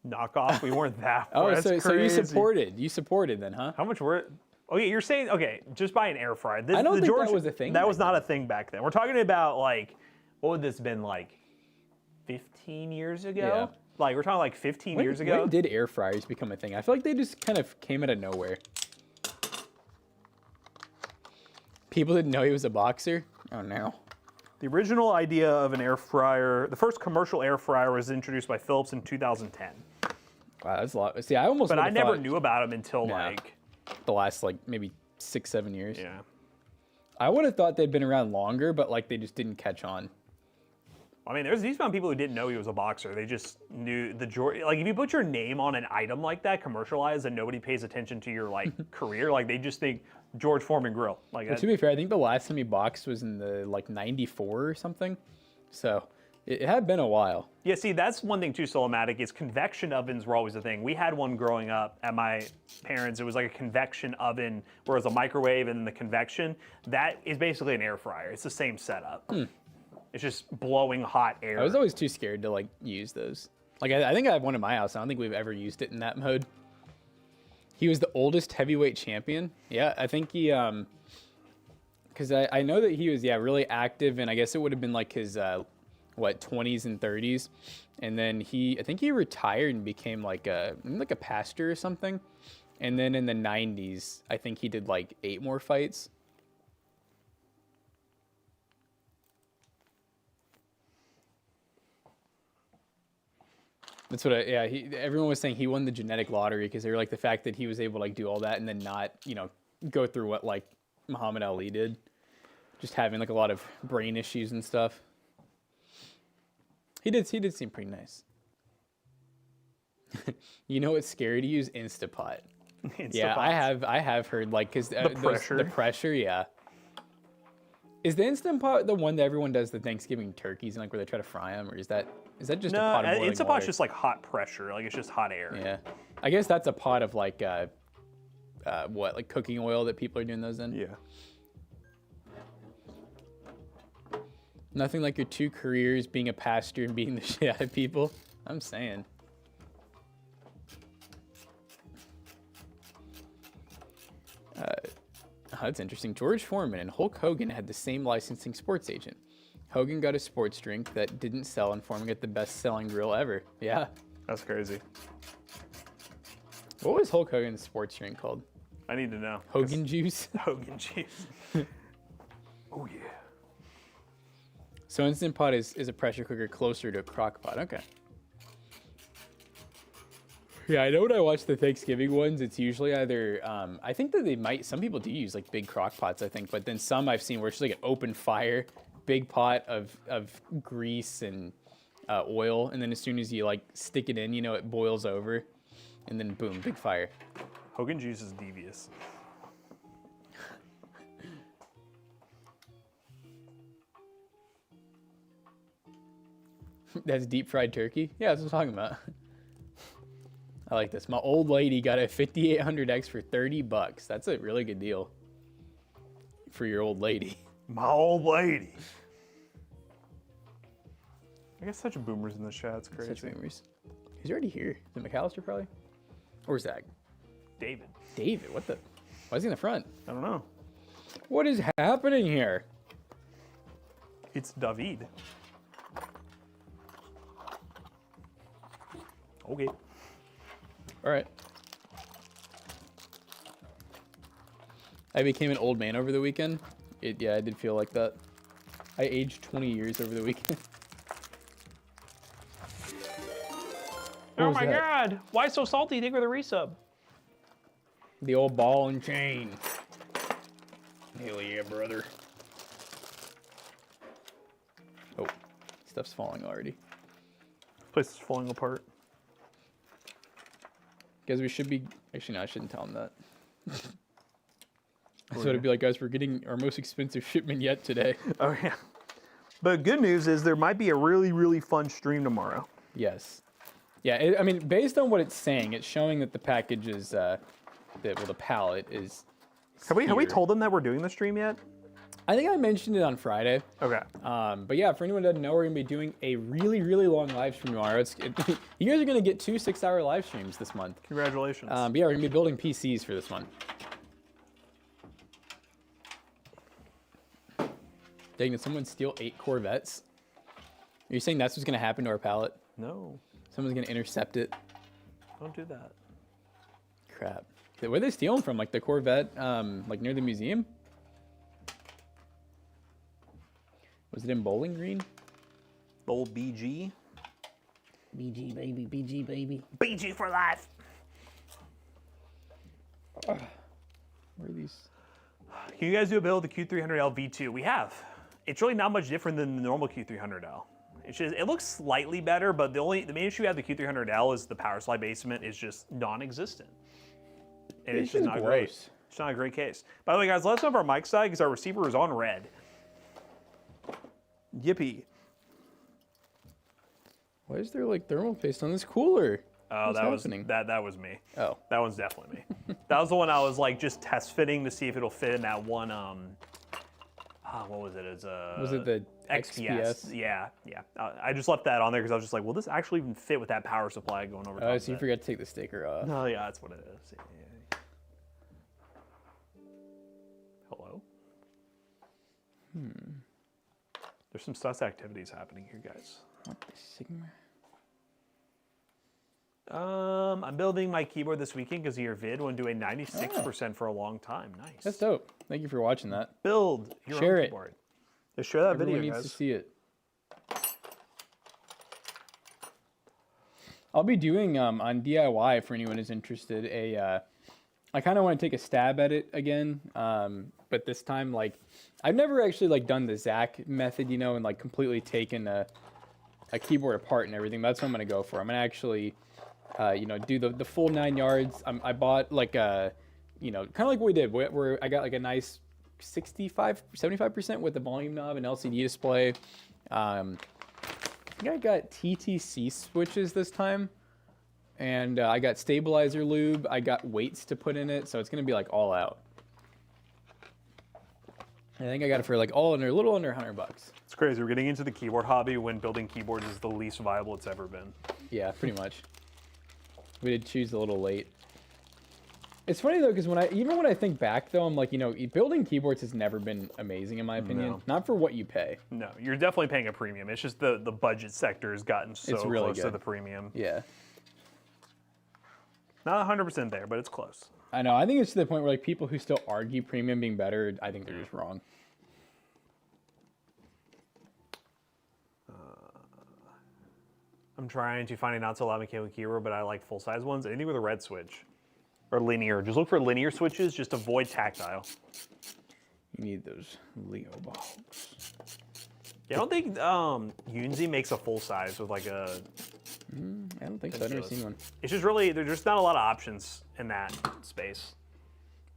S2: knockoff? We weren't that.
S1: Oh,
S2: That's
S1: so you
S2: crazy.
S1: supported then, huh?
S2: How much were it? Okay, you're saying just buy an air fryer.
S1: I don't think that was a thing
S2: That
S1: back
S2: was not a thing back then. We're talking about like, what would this have been like, 15 years ago?
S1: Yeah.
S2: Like we're talking like 15 years ago.
S1: When did air fryers become a thing? I feel like they just kind of came out of nowhere. People didn't know he was a boxer. Oh no.
S2: The original idea of an air fryer, the first commercial air fryer was introduced by Philips in 2010.
S1: Wow, that's a lot. See, I almost.
S2: But
S1: would
S2: I
S1: have
S2: never
S1: thought
S2: knew about them until
S1: Nah.
S2: like,
S1: the last like maybe 6-7 years.
S2: yeah.
S1: I would have thought they'd been around longer, but like they just didn't catch on.
S2: I mean, there's these amount of people who didn't know he was a boxer. They just knew like if you put your name on an item like that, commercialized, and nobody pays attention to your like career, like they just think George Foreman grill. Like
S1: But to be fair, I think the last time he boxed was in the like '94 or something. So it had been a while.
S2: yeah, see, that's one thing too, Solomatic, is convection ovens were always a thing. We had one growing up at my parents'. It was like a convection oven where it was a microwave and then the convection. That is basically an air fryer. It's the same setup. It's just blowing hot air.
S1: I was always too scared to like use those. Like I think I have one in my house. I don't think we've ever used it in that mode. He was the oldest heavyweight champion. Yeah, I think he because I know that he was really active, and I guess it would have been like his 20s and 30s, and then I think he retired and became like a pastor or something, and then in the 90s I think he did like 8 more fights. That's what everyone was saying he won the genetic lottery because they were like the fact that he was able to like do all that and then not, go through what like Muhammad Ali did. Just having like a lot of brain issues and stuff. He did seem pretty nice. You know what's scary to use? Instapot. Yeah, I have heard like because the pressure, yeah. Is the Instant Pot the one that everyone does the Thanksgiving turkeys and like where they try to fry them, or is that just a pot of boiling
S2: Instant
S1: water?
S2: Pot's just like hot pressure, like it's just hot air.
S1: Yeah, I guess that's a pot of like like cooking oil that people are doing those in.
S2: Yeah.
S1: Nothing like your 2 careers being a pastor and beating the shit out of people. I'm saying. That's interesting. George Foreman and Hulk Hogan had the same licensing sports agent. Hogan got a sports drink that didn't sell, and Foreman got the best-selling grill ever. Yeah.
S2: That's crazy.
S1: What was Hulk Hogan's sports drink called?
S2: I need to know.
S1: Hogan juice?
S2: Hogan juice. Oh, yeah.
S1: So Instant Pot is a pressure cooker closer to a crock pot. Okay. Yeah, I know when I watch the Thanksgiving ones, it's usually either, I think that some people do use like big crock pots, I think, but then some I've seen where it's just like an open fire, big pot of grease and oil, and then as soon as you like stick it in, you know, it boils over, and then boom, big fire.
S2: Hogan juice is devious.
S1: That's deep fried turkey? Yeah, that's what I'm talking about. I like this. My old lady got a 5800X for $30. That's a really good deal for your old lady.
S2: My old lady. I guess such boomers in the chat. It's crazy.
S1: Such boomers. He's already here. Is it McAllister probably? Or Zach?
S2: David.
S1: David, what the? Why is he in the front?
S2: I don't know.
S1: What is happening here?
S2: It's David. Okay.
S1: All right. I became an old man over the weekend. Yeah, I did feel like that. I aged 20 years over the weekend.
S2: Oh my God! Why so salty? Think with a resub.
S1: The old ball and chain. Hell yeah, brother. Oh, stuff's falling already.
S2: This place is falling apart.
S1: Guys, we should be... Actually, no, I shouldn't tell him that. So it'd be like, guys, we're getting our most expensive shipment yet today.
S2: Oh, yeah. But good news is there might be a really, really fun stream tomorrow.
S1: Yes. Yeah, I mean, based on what it's saying, it's showing that the package is... the pallet is...
S2: Have we told them that we're doing the stream yet?
S1: I think I mentioned it on Friday.
S2: Okay.
S1: But yeah, for anyone who doesn't know, we're going to be doing a really, really long live stream tomorrow. You guys are going to get 2 6-hour live streams this month.
S2: Congratulations.
S1: But yeah, we're going to be building PCs for this one. Dang, did someone steal 8 Corvettes? Are you saying that's what's going to happen to our pallet?
S2: No.
S1: Someone's going to intercept it?
S2: Don't do that.
S1: Crap. Where are they stealing from? Like the Corvette, like near the museum? Was it in Bowling Green?
S2: Old BG.
S1: BG, baby. BG, baby.
S2: BG for life.
S1: Where are these?
S2: Can you guys do a build of the Q300L V2? We have. It's really not much different than the normal Q300L. It's just, it looks slightly better, but the main issue we have with the Q300L is the power supply basement is just non-existent. And it's just not great. It's not a great case. By the way, guys, let us know if our mic's died because our receiver is on red. Yippee.
S1: Why is there like thermal paste on this cooler?
S2: Oh,
S1: What's happening?
S2: that was me.
S1: Oh.
S2: That one's definitely me. That was the one I was like just test fitting to see if it'll fit in that one what was it?
S1: Was it the XPS?
S2: Yeah. I just left that on there because I was just like, will this actually even fit with that power supply going over top
S1: Oh,
S2: of
S1: so you
S2: it?
S1: forgot to take the sticker off.
S2: Oh, yeah, that's what it is. Yeah. Hello? There's some sus activities happening here, guys.
S1: What the Sigma?
S2: I'm building my keyboard this weekend because of your vid. Want to do a 96% for a long time. Nice.
S1: That's dope. Thank you for watching that.
S2: Build your
S1: Share
S2: own
S1: it.
S2: keyboard. Just share that
S1: Everyone
S2: video,
S1: needs
S2: guys.
S1: to see it. I'll be doing on DIY for anyone who's interested. I kind of want to take a stab at it again. but this time, like, I've never actually like done the Zach method, you know, and like completely taken a keyboard apart and everything. That's what I'm gonna go for. I'm gonna actually, you know, do the full 9 yards. I bought like a, you know, kind of like what we did, where I got like a nice 75% with the volume knob and LCD display. I think I got TTC switches this time, and I got stabilizer lube. I got weights to put in it, so it's gonna be like all out. I think I got it for like a little under $100.
S2: It's crazy. We're getting into the keyboard hobby when building keyboards is the least viable it's ever been.
S1: Yeah, pretty much. We did choose a little late. It's funny though, because even when I think back though, I'm like, you know, building keyboards has never been amazing in my opinion.
S2: No.
S1: Not for what you pay.
S2: No, you're definitely paying a premium. It's just the budget sector has gotten so
S1: It's really
S2: close to
S1: good.
S2: the premium.
S1: Yeah.
S2: Not 100% there, but it's close.
S1: I know. I think it's to the point where like people who still argue premium being better, I think they're just wrong.
S2: I'm trying to find a not so loud mechanical keyboard, but I like full size ones. Anything with a red switch or linear. Just look for linear switches. Just avoid tactile.
S1: You need those Leo balls.
S2: Yeah, I don't think Unzi makes a full size with like a.
S1: I don't think so. I've never seen one.
S2: It's just really there's just not a lot of options in that space.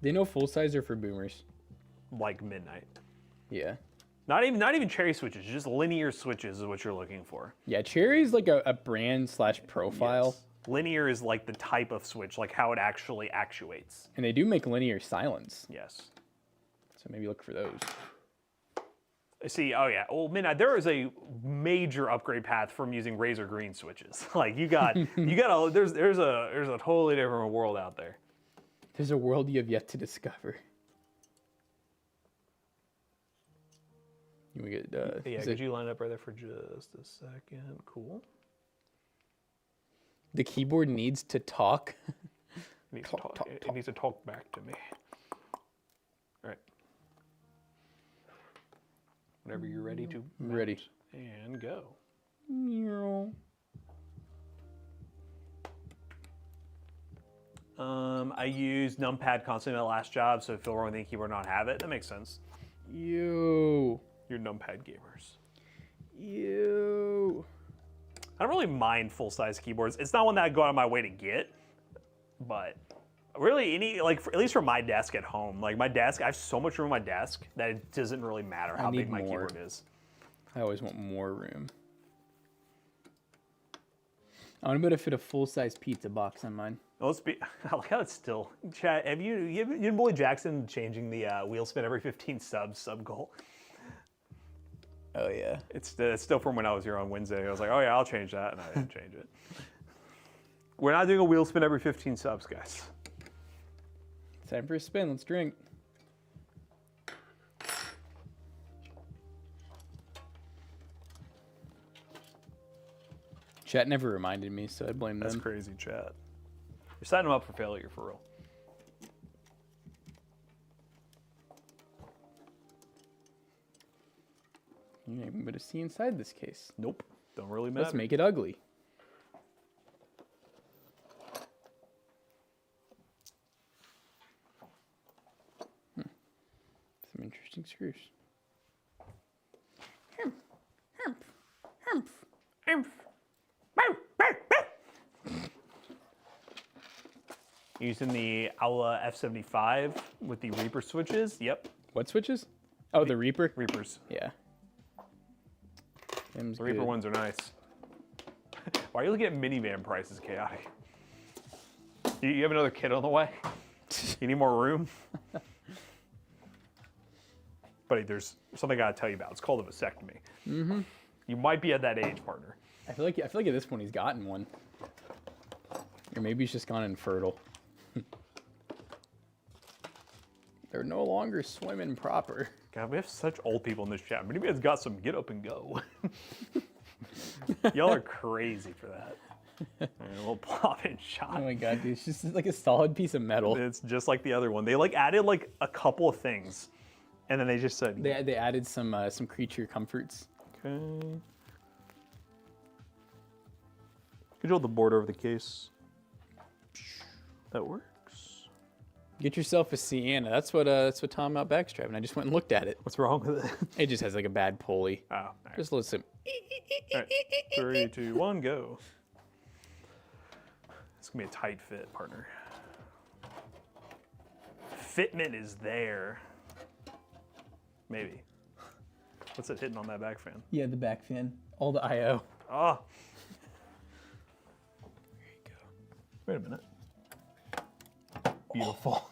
S1: They know full size are for boomers.
S2: Like midnight.
S1: Yeah.
S2: Not even cherry switches. Just linear switches is what you're looking for.
S1: Yeah, Cherry's like a brand / profile.
S2: Yes. Linear is like the type of switch, like how it actually actuates.
S1: And they do make linear silence.
S2: Yes.
S1: So maybe look for those.
S2: See, oh yeah. Well, midnight. There is a major upgrade path from using razor green switches. Like you got there's a totally different world out there.
S1: There's a world you have yet to discover. We get
S2: Yeah, could you line up right there for just a second? Cool.
S1: The keyboard needs to talk.
S2: It needs to talk back to me. All right. Whenever you're ready to.
S1: Ready.
S2: And go. I used numpad constantly in my last job, so if Phil wrong with the keyboard not have it, that makes sense.
S1: You.
S2: You're numpad gamers.
S1: You.
S2: I don't really mind full-size keyboards. It's not one that I go out of my way to get, but really at least for my desk at home, like my desk, I have so much room on my desk that it doesn't really matter how big my keyboard is.
S1: I always want more room. I want to be able to fit a full-size pizza box on mine.
S2: I like how it's still. Chat, have you bullied Jackson changing the wheel spin every 15 sub goal?
S1: Oh yeah.
S2: It's still from when I was here on Wednesday. I was like, oh yeah, I'll change that, and I didn't change it. We're not doing a wheel spin every 15 subs, guys.
S1: Time for a spin. Let's drink. Chat never reminded me, so I blame them.
S2: That's crazy, chat. You're setting them up for failure, for real.
S1: You're not even going to see inside this case.
S2: Nope. Don't really matter.
S1: Let's make it ugly. Some interesting screws.
S2: Using the Aula F75 with the Reaper switches. Yep.
S1: What switches? Oh, the Reaper?
S2: Reapers.
S1: Yeah. Them's
S2: The Reaper
S1: good.
S2: ones are nice. Why are you looking at minivan prices, Chaotic? You have another kid on the way? You need more room? Buddy, there's something I gotta tell you about. It's called a vasectomy. Mm-hmm. You might be at that age, partner.
S1: I feel like at this point he's gotten one. Or maybe he's just gone infertile. They're no longer swimming proper.
S2: God, we have such old people in this chat. Minivan's got some get up and go. Y'all are crazy for that. And a little pop and shot.
S1: Oh my god, dude, it's just like a solid piece of metal.
S2: It's just like the other one. They like added like a couple of things, and then they just said
S1: They added some creature comforts.
S2: okay. Control the border of the case. That works.
S1: Get yourself a Sienna. That's what Tom out back's driving. I just went and looked at it.
S2: What's wrong with it?
S1: It just has like a bad pulley.
S2: Oh, all right.
S1: Just listen.
S2: All right. 3, 2, 1, go. It's gonna be a tight fit, partner. Fitment is there. Maybe. What's it hitting on that back fan?
S1: Yeah, the back fin. All the I/O.
S2: Oh.
S1: There you go.
S2: Wait a minute. Beautiful.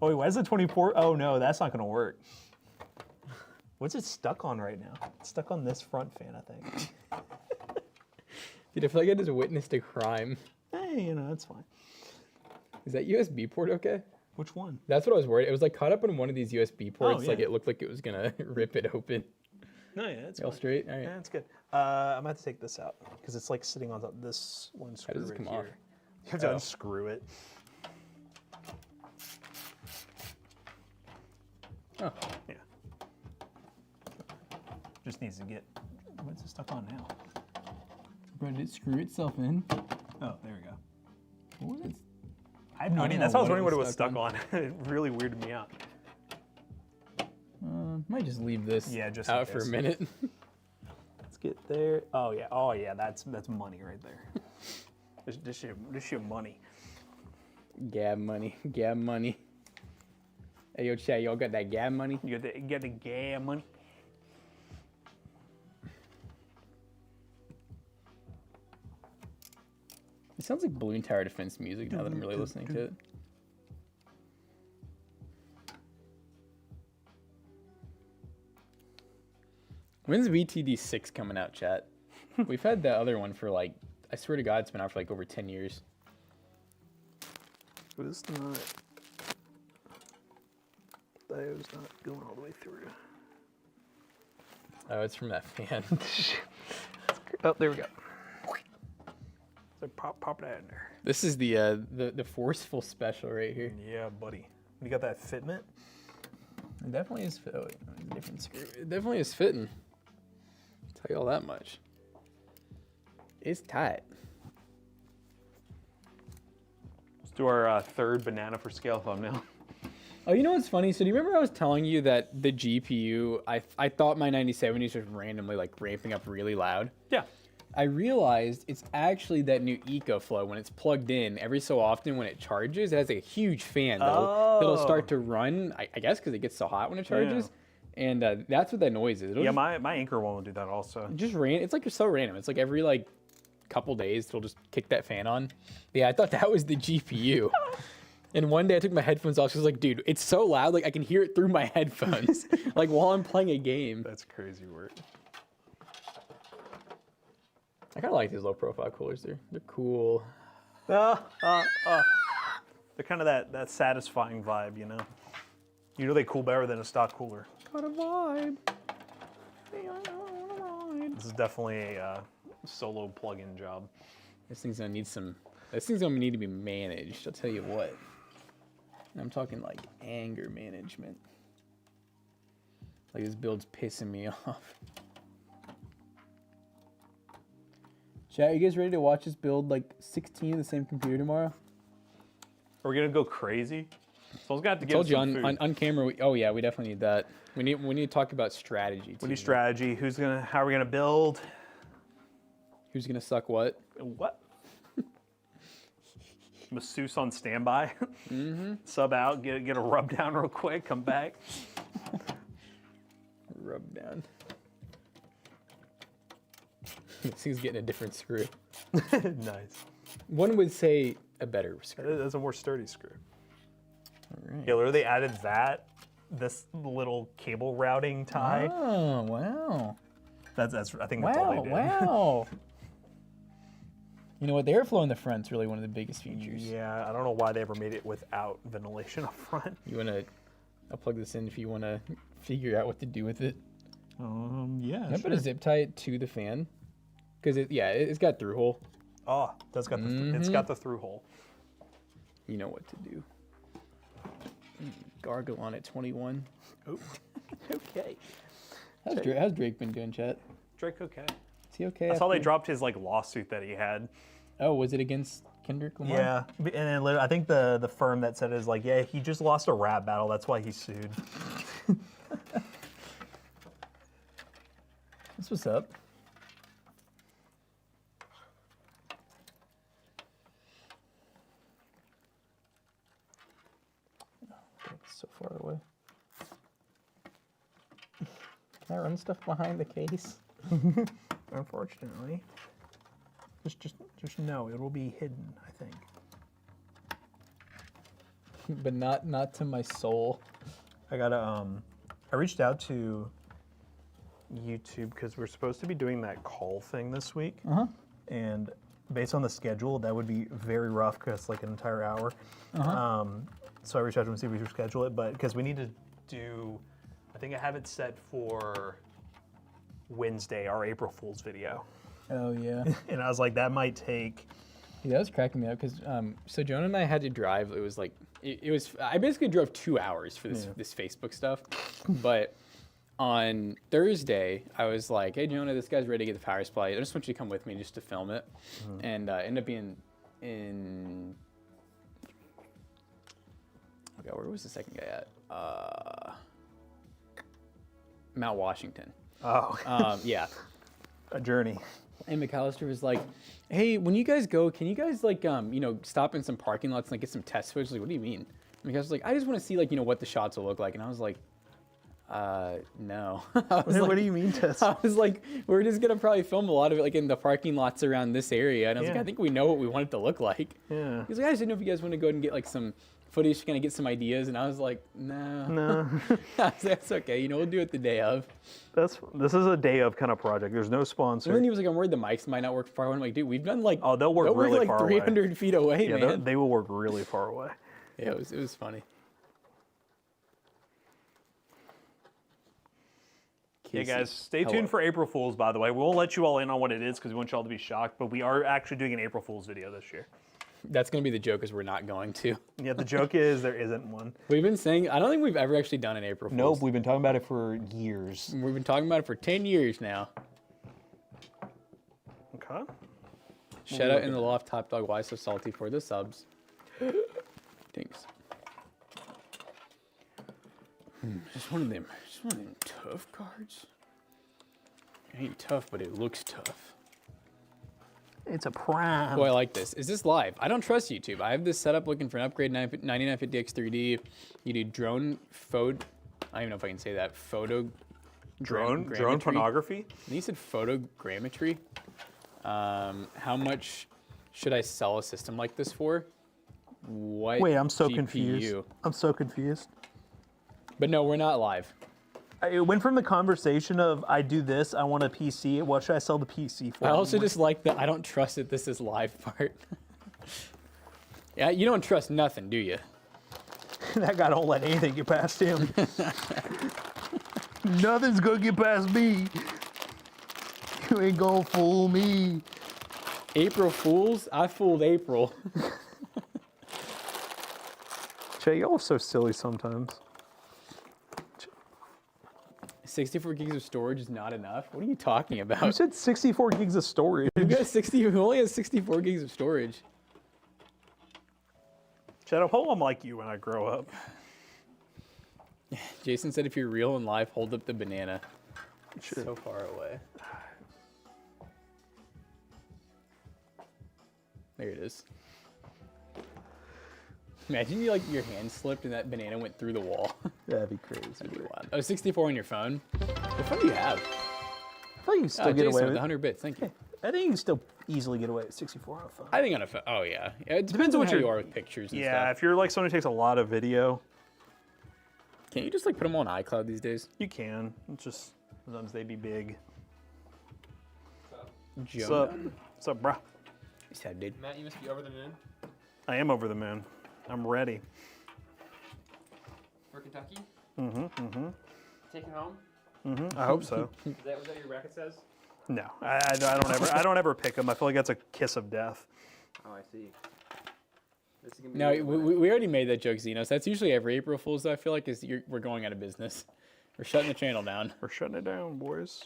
S2: Oh, wait, why is it 24? Oh, no, that's not going to work. What's it stuck on right now? It's stuck on this front fan, I think.
S1: Dude, I feel like I just witnessed a crime.
S2: Hey, you know, that's fine.
S1: Is that USB port okay?
S2: Which one?
S1: That's what I was worried. It was like caught up in one of these USB ports.
S2: yeah.
S1: Like it looked like it was gonna rip it open.
S2: No, yeah, it's
S1: All
S2: fine.
S1: straight? All right.
S2: Yeah, it's good. I'm going to have to take this out because it's like sitting on top of this one screw
S1: does it
S2: right
S1: come
S2: here.
S1: off?
S2: You have to
S1: Oh.
S2: unscrew it.
S1: Oh.
S2: Yeah. Just needs to get. What's it stuck on now?
S1: Bro, did it screw itself in?
S2: Oh, there we go.
S1: What was it?
S2: I have no
S1: I
S2: idea.
S1: don't
S2: That's
S1: know
S2: how I was
S1: what
S2: wondering
S1: it
S2: what it
S1: was
S2: was
S1: stuck
S2: stuck on. It really weirded me out.
S1: Might just leave this
S2: just
S1: out
S2: in
S1: for a
S2: case.
S1: minute.
S2: Let's get there. Oh yeah, that's money right there. This your money.
S1: Gab money. Gab money. Hey, yo, chat, y'all got that gab money?
S2: You got the gas money.
S1: It sounds like balloon tower defense music now that I'm really listening to it. When's VTD 6 coming out, chat? We've had the other one for like, I swear to God, it's been out for like over 10 years.
S2: It's not. Diode's not going all the way through.
S1: Oh, it's from that fan.
S2: Oh, there we go. So pop that in there.
S1: This is the forceful special right here.
S2: Yeah, buddy. You got that fitment?
S1: It definitely is. Oh, wait, no, it's a different screw. It definitely is fitting. I'll tell you all that much. It's tight.
S2: Let's do our third banana for scale thumbnail.
S1: Oh, you know what's funny? So do you remember I was telling you that the GPU, I thought my 9070s was randomly like ramping up really loud?
S2: Yeah.
S1: I realized it's actually that new EcoFlow. When it's plugged in, every so often when it charges, it has a huge fan that'll start to run, I guess because it gets so hot when it charges. And that's what that noise is. It'll
S2: Yeah,
S1: just,
S2: my Anchor one will do that also.
S1: it's like so random. It's like every like couple days it'll just kick that fan on. Yeah, I thought that was the GPU. And one day I took my headphones off. She was like, dude, it's so loud. Like I can hear it through my headphones. Like while I'm playing a game.
S2: That's crazy work.
S1: I kind of like these low profile coolers. They're cool.
S2: They're kind of that satisfying vibe, you know? You know they cool better than a stock cooler.
S1: Got a vibe.
S2: This is definitely a solo plug-in job.
S1: This thing's gonna need to be managed. I'll tell you what. And I'm talking like anger management. Like this build's pissing me off. Chat, you guys ready to watch us build like 16 of the same computer tomorrow?
S2: Are we gonna go crazy? Someone's got to
S1: I
S2: give
S1: told
S2: us
S1: you
S2: some food.
S1: on camera. Oh yeah, we definitely need that. We need to talk about strategy.
S2: We need strategy. How are we gonna build?
S1: Who's gonna suck what?
S2: What? Masseuse on standby. Sub out, get a rub down real quick, come back.
S1: Rub down. This thing's getting a different screw.
S2: Nice.
S1: One would say a better screw.
S2: That's a more sturdy screw.
S1: All right.
S2: Yeah, literally added this little cable routing tie.
S1: Oh wow.
S2: That's I think that's all they did.
S1: Wow. You know what? The airflow in the front's really one of the biggest features.
S2: Yeah, I don't know why they ever made it without ventilation up front.
S1: I'll plug this in if you wanna figure out what to do with it.
S2: Yeah.
S1: Can I put a zip tie it to the fan? Because it's got through hole.
S2: Oh, it's got the through hole.
S1: You know what to do. Gargle on at 21.
S2: Oh. Okay.
S1: How's Drake been doing, chat?
S2: Drake okay.
S1: Is he okay?
S2: I saw they dropped his lawsuit that he had.
S1: Oh, was it against Kendrick Lamar?
S2: Yeah, and then I think the firm that said it is like, yeah, he just lost a rap battle. That's why he sued.
S1: That's what's up. It's so far away. Can I run stuff behind the case?
S2: Unfortunately. Just no, it will be hidden, I think.
S1: But not to my soul.
S2: I reached out to YouTube because we're supposed to be doing that call thing this week. And based on the schedule, that would be very rough because it's like an entire hour. So I reached out to him to see if we should schedule it, but because we need to do, I think I have it set for Wednesday, our April Fool's video.
S1: Oh yeah.
S2: And I was like, that might take.
S1: Yeah, that was cracking me up because so Jonah and I had to drive. It was like it was. I basically drove 2 hours for this Facebook stuff, but on Thursday I was like, hey Jonah, this guy's ready to get the power supply. I just want you to come with me just to film it, and ended up being in. Okay, where was the second guy at? Mount Washington.
S2: Oh.
S1: Yeah.
S2: A journey.
S1: And McAllister was like, hey, when you guys go, can you guys like, stop in some parking lots and like get some test footage? Like, what do you mean? And McAllister was like, I just want to see like, what the shots will look like. And I was like, no.
S2: What do you mean test?
S1: I was like, we're just going to probably film a lot of it like in the parking lots around this area. And I was like, I think we know what we want it to look like.
S2: Yeah.
S1: He's like, I just didn't know if you guys want to go ahead and get like some footage to kind of get some ideas. And I was like, no. That's okay. We'll do it the day of.
S2: This is a day of kind of project. There's no sponsor.
S1: And then he was like, I'm worried the mics might not work far away. I'm like, dude, we've done like,
S2: they'll work really
S1: like
S2: far
S1: 300
S2: away.
S1: feet away,
S2: Yeah,
S1: man.
S2: they will work really far away.
S1: Yeah, it was funny.
S2: Yeah, guys, stay tuned for April Fool's, by the way. We'll let you all in on what it is because we want you all to be shocked, but we are actually doing an April Fool's video this year.
S1: That's going to be the joke is we're not going to.
S2: Yeah, the joke is there isn't one.
S1: We've been saying, I don't think we've ever actually done an April Fool's.
S2: Nope, we've been talking about it for years.
S1: We've been talking about it for 10 years now.
S2: Okay.
S1: Shout out in the loft, Top Dog, why so salty for the subs. Thanks. Just one of them tough cards. It ain't tough, but it looks tough.
S2: It's a prime.
S1: Boy, I like this. Is this live? I don't trust YouTube. I have this set up looking for an upgrade 9950X 3D. You do drone photo. I don't even know if I can say that.
S2: Drone pornography?
S1: And he said photogrammetry. How much should I sell a system like this for? What?
S2: Wait, I'm so
S1: GPU?
S2: confused. I'm so confused.
S1: But no, we're not live.
S2: It went from the conversation of I do this, I want a PC. What should I sell the PC for?
S1: I also just like the I don't trust that this is live part. Yeah, you don't trust nothing, do you?
S2: That guy don't let anything get past him. Nothing's gonna get past me. You ain't gonna fool me.
S1: April Fools? I fooled April.
S2: Jay, y'all are so silly sometimes.
S1: 64 gigs of storage is not enough? What are you talking about?
S2: You said 64 gigs of storage.
S1: Who only has 64 gigs of storage?
S2: Chad, I hope I'm like you when I grow up.
S1: Jason said if you're real in life, hold up the banana. It's so far away. There it is. Imagine you your hand slipped and that banana went through the wall.
S2: That'd be crazy.
S1: That'd be wild. Oh, 64 on your phone? What phone do you have?
S2: I thought you can still get
S1: Jason
S2: away with
S1: with
S2: it.
S1: 100 bits, thank you.
S2: I think you can still easily get away with 64 on a phone.
S1: I think on a phone, oh yeah. It depends on how you are with pictures and
S2: Yeah,
S1: stuff.
S2: if you're like someone who takes a lot of video,
S1: Can't you just put them on iCloud these days?
S2: you can. It's just sometimes they be big.
S1: Jonah?
S2: What's up? What's up, bruh?
S1: What's up, dude?
S3: Matt, you must be over the moon
S2: I am over the moon. I'm ready.
S3: for Kentucky.
S2: Mm-hmm.
S3: Taking home.
S2: Mm-hmm. I hope so.
S3: Is that what your bracket says?
S2: No, I don't ever pick them. I feel like that's a kiss of death.
S3: Oh, I see. This is gonna be
S1: No,
S3: a winner.
S1: we already made that joke, Xenos. That's usually every April Fool's, I feel like, we're going out of business. We're shutting the channel down.
S2: We're shutting it down, boys.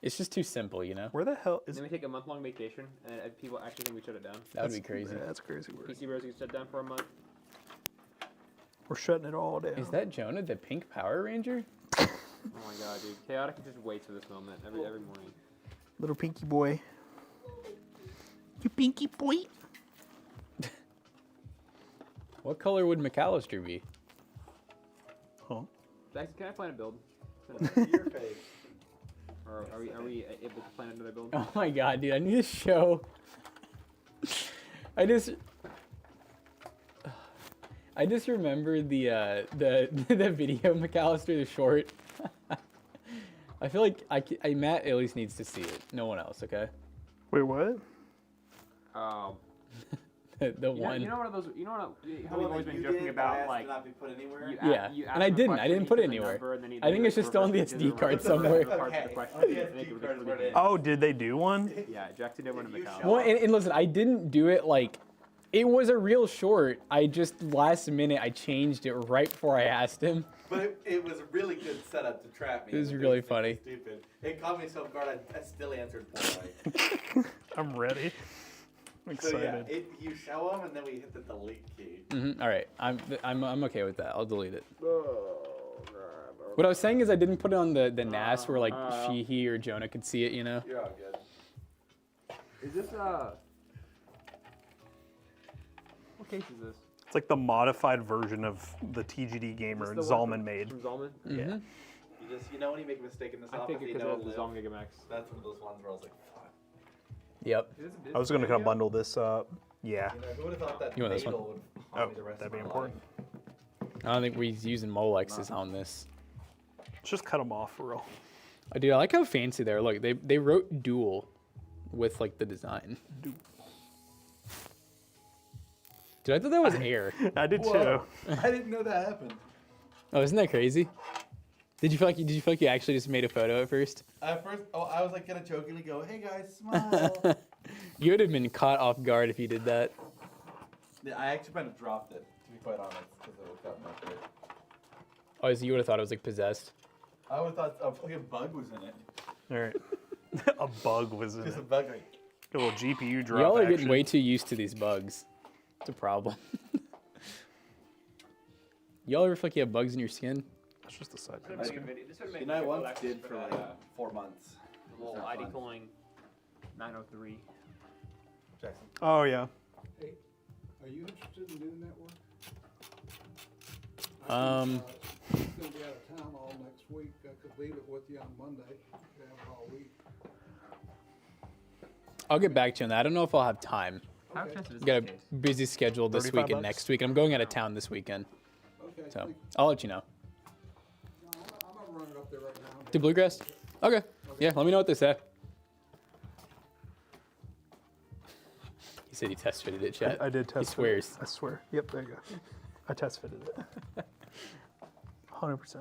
S1: It's just too simple, you know?
S2: Where the hell
S3: And
S2: is
S3: then we take a month-long vacation, and people actually think we shut it down.
S1: That would be crazy.
S2: That's crazy.
S3: PCBros get shut down for a month.
S2: We're shutting it all down.
S1: Is that Jonah, the pink Power Ranger?
S3: Oh my god, dude. Chaotic just waits for this moment every morning.
S2: Little pinky boy? You pinky boy?
S1: What color would McAllister be?
S2: Huh?
S3: Jackson, can I plan a build?
S4: Your face.
S3: Or are we able to plan another build?
S1: Oh my god, dude, I need to show. I just remember the video McAllister, the short. I feel like Matt at least needs to see it. No one else, okay?
S2: Wait, what?
S1: The one.
S3: You know one of those. You know how we've
S4: The one
S3: always
S4: that
S3: been
S4: you
S3: joking
S4: did,
S3: about,
S4: asked
S3: like.
S4: to not be put anywhere.
S1: Yeah, and I didn't put it anywhere. I think it's just still on the SD card somewhere.
S2: Oh, did they do one?
S3: Yeah, Jackson did one in Macau.
S1: Well, and listen, I didn't do it like. It was a real short. I just last minute I changed it right before I asked him.
S4: But it was a really good setup to trap me.
S1: It was
S4: The
S1: really
S4: thing was
S1: funny.
S4: Stupid. It caught me so off guard. I still answered poorly.
S2: I'm ready. I'm
S4: So yeah,
S2: excited.
S4: you show them and then we hit the delete key.
S1: All right, I'm okay with that. I'll delete it. What I was saying is I didn't put it on the NAS where like he, or Jonah could see it, you know?
S4: You're all good.
S3: Is this what case is this?
S2: It's like the modified version of the TGD gamer
S3: Is this the one
S2: Zalman made.
S3: From Zalman?
S2: Yeah.
S4: You know when you make a mistake in this
S3: I
S4: office,
S3: think
S4: you
S3: because
S4: know
S3: of the Zalman Gigamax.
S4: That's one of those ones where I was like, fuck.
S1: Yep.
S2: I was gonna kind of bundle this up. Yeah.
S4: You know, who would have thought that
S1: You want this one?
S4: Fatal would haunt me
S2: Oh,
S4: the rest
S2: that'd
S4: of
S2: be
S4: my
S2: important.
S4: life.
S1: I don't think we're using Molexes on this.
S2: Let's just cut them off for real.
S1: Oh, dude, I like how fancy they are. Look, they wrote dual with like the design. Dude, I thought that was air.
S2: I did
S4: Whoa.
S2: too.
S4: I didn't know that happened.
S1: Oh, isn't that crazy? Did you feel like you actually just made a photo at first?
S4: At first, I was like gonna jokingly go, "Hey guys, smile."
S1: You would have been caught off guard if you did that.
S4: Yeah, I actually kind of dropped it, to be quite honest, because it looked up my face.
S1: Oh, so you would have thought it was like possessed.
S4: I would have thought a fucking bug was in it.
S2: All right. A bug was in
S4: Just a
S2: it.
S4: bug like.
S2: A little GPU drop.
S1: Y'all are getting
S2: action.
S1: way too used to these bugs. It's a problem. Y'all ever feel like you have bugs in your skin?
S2: That's just a side
S3: This
S2: piece.
S3: would make
S4: You
S3: good
S4: know, I once
S3: collection
S4: did for like 4 months.
S3: little
S4: It's not
S3: ID
S4: fun.
S3: calling 903.
S4: Jackson.
S2: Oh yeah.
S5: Hey, are you interested in doing that work?
S1: Um,
S5: He's gonna be out of town all next week. I could leave it with you on Monday. You have it all week.
S1: I'll get back to you on that. I don't know if I'll have time.
S3: How
S5: Okay.
S3: expensive is
S1: Got
S3: this
S1: a
S3: case?
S1: busy schedule this
S2: 35
S1: week and
S2: bucks?
S1: next week. And I'm going out of town this weekend,
S5: Okay.
S1: so
S5: thank-
S1: I'll let you know.
S5: no, I'm gonna run it up there right now.
S1: To Bluegrass? Okay. Yeah, let me know what they say. He said he test fitted it, chat.
S2: I did test.
S1: He
S2: fit
S1: swears.
S2: it. I swear. Yep, there you go. I test fitted it. 100%.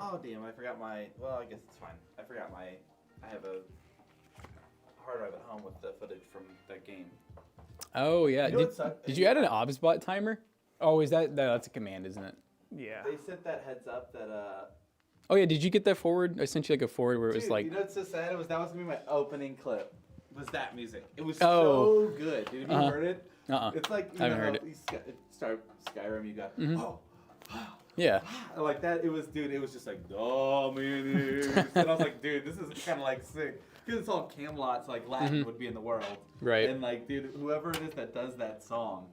S4: Oh damn! I forgot my. Well, I guess it's fine. I forgot my. I have a hard drive at home with the footage from that game.
S1: Oh yeah.
S4: You know
S1: Did,
S4: what sucked?
S1: did you add an OBSBot timer? Oh, is that that's a command, isn't it?
S2: Yeah.
S4: They sent that heads up that
S1: Oh yeah. Did you get that forward? I sent you like a forward where it was
S4: dude,
S1: like.
S4: you know what's so sad? That was gonna be my opening clip. Was that music? It was
S1: Oh.
S4: so good, dude. Have you
S1: Uh-huh.
S4: heard it?
S1: Uh-uh.
S4: It's like you
S1: I haven't
S4: know
S1: heard
S4: how
S1: it.
S4: you start Skyrim. You got
S1: Mhm.
S4: oh.
S1: Yeah.
S4: Like that, it was, dude, it was just like, Dominus. And I was like, dude, this is kind of like sick. Because it's all Camelot, so like Latin
S1: Mhm.
S4: would be in the world.
S1: Right.
S4: And like, dude, whoever it is that does that song,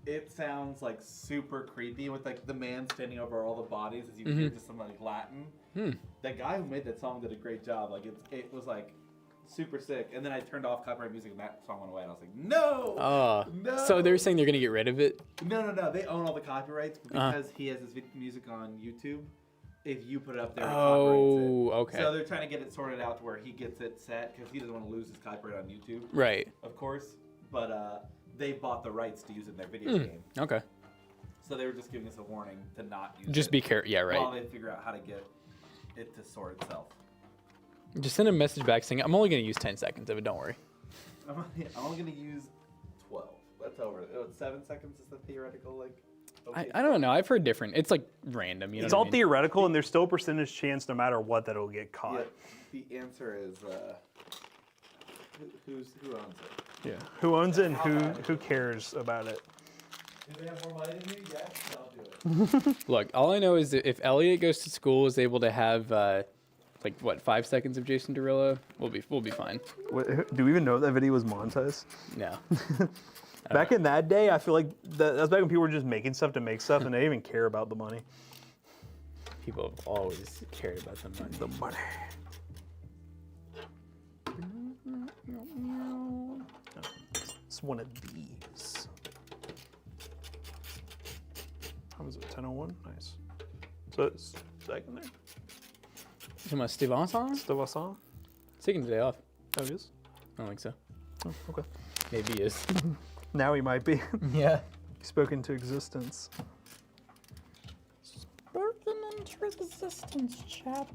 S4: it sounds like super creepy with like the man standing over all the bodies as you hear
S1: Mhm.
S4: just some like Latin.
S1: Hmm.
S4: That guy who made that song did a great job. Like it was like super sick. And then I turned off copyright music and that song went away. And I was like, no!
S1: Oh.
S4: No!
S1: So they're saying they're gonna get rid of it.
S4: No. They own all the copyrights, but
S1: Uh-huh.
S4: because he has his music on YouTube, if you put it up there, it copyrights
S1: Oh.
S4: it.
S1: Okay.
S4: So they're trying to get it sorted out to where he gets it set because he doesn't want to lose his copyright on YouTube,
S1: Right.
S4: of course. But they bought the rights to use it in their video game,
S1: Okay.
S4: so they were just giving us a warning to not use
S1: Just
S4: it
S1: be careful. Yeah.
S4: while
S1: Right.
S4: they figure out how to get it to sort itself.
S1: Just send a message back saying I'm only gonna use 10 seconds of it. Don't worry.
S4: I'm only gonna use 12. That's over. 7 seconds is the theoretical like.
S1: I don't know. I've heard different. It's like random. You know
S2: It's
S1: what
S2: all
S1: I mean?
S2: theoretical, and there's still a percentage chance, no matter what, that it'll get caught.
S4: Yeah, the answer is who owns it?
S2: Yeah. Who owns it and who cares about it?
S4: Do they have more money than me? Yes, I'll do it.
S1: Look, all I know is that if Elliot goes to school, is able to have like what 5 seconds of Jason Derulo, we'll be fine.
S2: Do we even know that video was monetized?
S1: No.
S2: Back in that day, I feel like that's back when people were just making stuff to make stuff, and they didn't even care about the money.
S1: People have always cared about the money.
S2: The money. It's one of these. How was it? 10:01. Nice. So it's second there.
S1: Talking about Steve Austin?
S2: Still a song?
S1: Taking the day off.
S2: Oh, he is.
S1: I don't think so.
S2: Oh, okay.
S1: Maybe he is.
S2: Now he might be.
S1: Yeah.
S2: Spoke into existence.
S1: Spoken into existence, chat.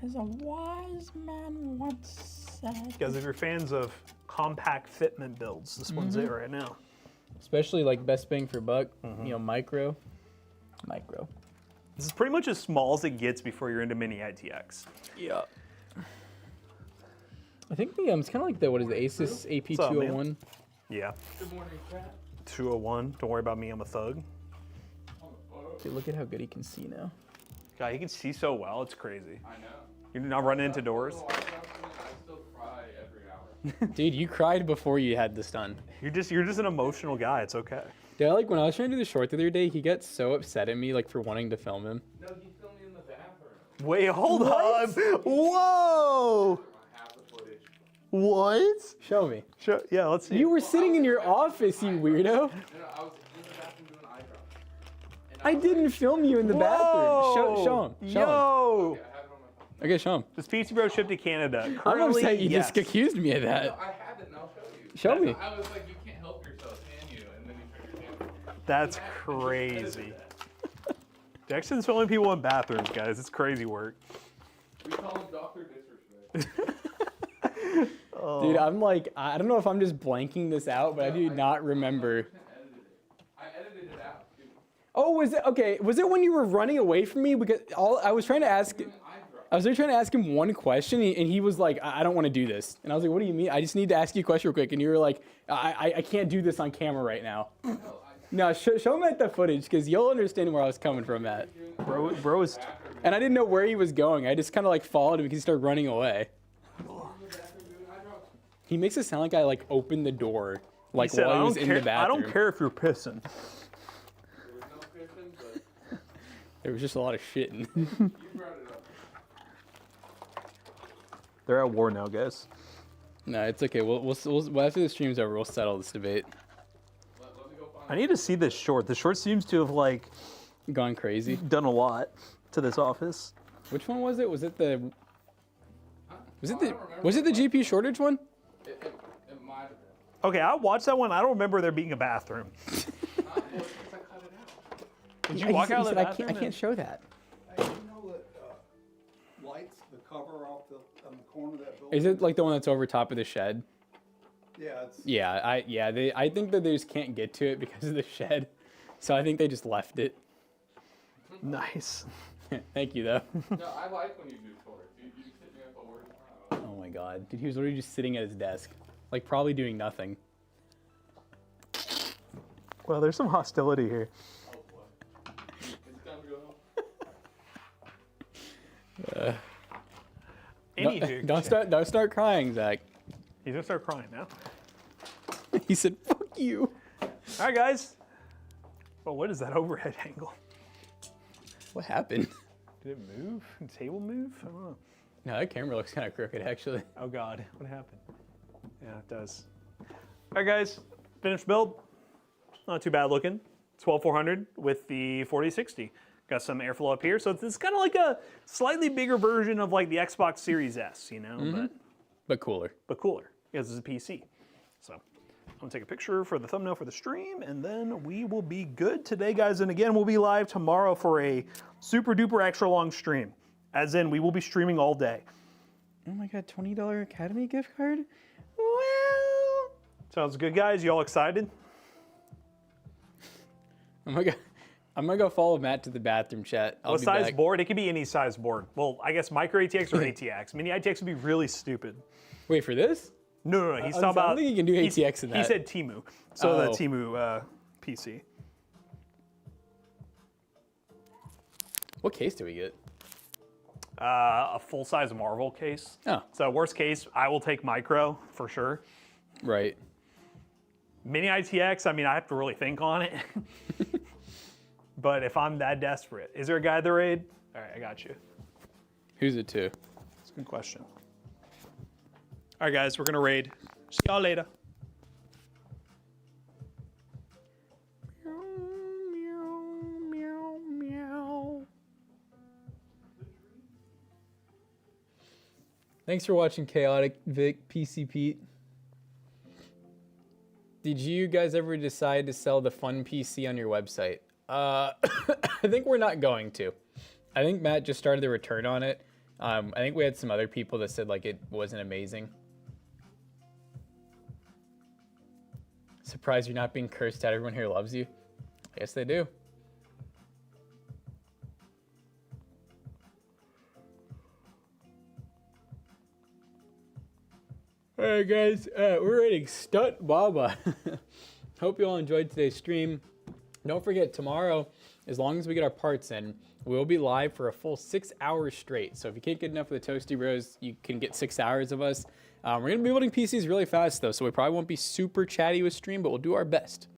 S1: As a wise man once said.
S2: Guys, if you're fans of compact fitment builds, this one's it right now.
S1: Especially like best bang for buck, you know, micro.
S2: This is pretty much as small as it gets before you're into mini ITX.
S1: Yeah. I think the it's kind of like the what is the Asus AP201.
S2: Yeah.
S3: Good morning, chat.
S2: 201. Don't worry about me, I'm a thug.
S1: Dude, look at how good he can see now.
S2: God, he can see so well, it's crazy.
S3: I know.
S2: You're not running into doors.
S3: I still cry every hour.
S1: Dude, you cried before you had this done.
S2: You're just an emotional guy, it's okay.
S1: Dude, like when I was trying to do the short the other day, he got so upset at me like for wanting to film him.
S3: No, he filmed me in the bathroom.
S2: Wait, hold on. Whoa!
S3: I have the footage.
S2: What?
S1: Show me.
S2: Yeah, let's see.
S1: You were sitting in your office, you weirdo.
S3: No, I was in the bathroom doing eye drops.
S1: I didn't film you in the bathroom. Show him. Show him.
S2: Yo!
S3: I have it on my phone.
S1: Okay, show him.
S2: This PCBros shipped to Canada.
S1: I'm
S2: Currently,
S1: upset you
S2: yes.
S1: just accused me of that.
S3: No, I have it and I'll show you.
S1: Show me.
S3: I was like, you can't help yourself, can you? And then you turned your camera.
S2: That's crazy. Jackson's filming people in bathrooms, guys. It's crazy work.
S3: We call him Dr. Disrespect.
S1: Dude, I'm like, I don't know if I'm just blanking this out, but I do not remember.
S3: I edited it out, dude.
S1: Oh, was it okay? Was it when you were running away from me? Because I was trying to ask.
S3: Doing eye drops.
S1: I was trying to ask him one question, and he was like, I don't want to do this. And I was like, what do you mean? I just need to ask you a question real quick. And you were like, I can't do this on camera right now. No, show him at the footage, because you'll understand where I was coming from at.
S2: Bro is.
S1: And I didn't know where he was going. I just kind of like followed him because he started running away. He makes it sound like I like opened the door like
S2: Said,
S1: while
S2: I
S1: he was
S2: don't
S1: in
S2: care.
S1: the bathroom.
S2: I don't care if you're pissing.
S3: There was no fishing, but
S1: There was just a lot of shitting.
S3: you brought it up.
S2: They're at war now, guys.
S1: No, it's okay. We'll after the stream's over, we'll settle this debate.
S3: Let me go find
S2: I need to see this short. The short seems to have like
S1: Gone crazy.
S2: done a lot to this office.
S1: Which one was it? Was it the? Was it
S3: I
S1: the?
S3: don't remember
S1: Was it the
S3: what-
S1: GP shortage one?
S3: It might have been.
S2: Okay, I watched that one. I don't remember there being a bathroom.
S3: Not well, since I cut it out.
S2: Did
S1: He
S2: you walk
S1: said-
S2: out
S1: he
S2: of the
S1: said,
S2: bathroom?
S1: I can't show that.
S5: Hey, you know that lights, the cover off on the corner of that building?
S1: Is it like the one that's over top of the shed?
S5: Yeah, it's.
S1: Yeah, I think that they just can't get to it because of the shed, so I think they just left it.
S2: Nice.
S1: Thank you though.
S3: No, I like when you do shorts. You sit me up a word.
S1: Oh my god, dude, he was literally just sitting at his desk, like probably doing nothing.
S2: Well, there's some hostility here.
S3: Oh boy. It's time to go home.
S2: Anywho,
S1: Don't start crying, Zach.
S2: He's gonna start crying now.
S1: He said, "Fuck you."
S2: All right, guys. Well, what is that overhead angle?
S1: What happened?
S2: Did it move? Did the table move? I don't know.
S1: No, that camera looks kind of crooked actually.
S2: Oh God, what happened? Yeah, it does. All right, guys. Finished build. Not too bad looking. 12400 with the 4060. Got some airflow up here, so it's kind of like a slightly bigger version of like the Xbox Series S, you know,
S1: But cooler.
S2: but cooler because it's a PC. So I'm gonna take a picture for the thumbnail for the stream, and then we will be good today, guys. And again, we'll be live tomorrow for a super duper extra long stream. As in, we will be streaming all day.
S1: Oh my god, $20 Academy gift card? Well,
S2: Sounds good, guys. You all excited?
S1: I'm gonna go follow Matt to the bathroom chat. I'll
S2: What
S1: be
S2: size
S1: back.
S2: board? It could be any size board. Well, I guess micro ATX or ATX. Mini ATX would be really stupid.
S1: Wait for this?
S2: No. He's
S1: I
S2: talking
S1: don't
S2: about.
S1: think you can do ATX in
S2: He
S1: that.
S2: said Temu. So the
S1: Oh.
S2: Temu PC.
S1: What case do we get?
S2: A full-size Marvel case.
S1: Oh,
S2: So worst case, I will take micro for sure.
S1: right.
S2: Mini ITX, I mean, I have to really think on it. But if I'm that desperate, is there a guy at the raid? All right, I got you.
S1: Who's it to?
S2: That's a good question. All right, guys, we're gonna raid. See y'all later.
S1: Thanks for watching Chaotic Vic PC Pete. Did you guys ever decide to sell the fun PC on your website? I think we're not going to. I think Matt just started the return on it. I think we had some other people that said like it wasn't amazing. Surprised you're not being cursed out. Everyone here loves you. Yes, they do. All right, guys, we're rating Stunt Baba. Hope you all enjoyed today's stream. Don't forget, tomorrow, as long as we get our parts in, we'll be live for a full 6 hours straight. So if you can't get enough of the Toasty Bros, you can get 6 hours of us. We're going to be building PCs really fast, though, so we probably won't be super chatty with stream, but we'll do our best.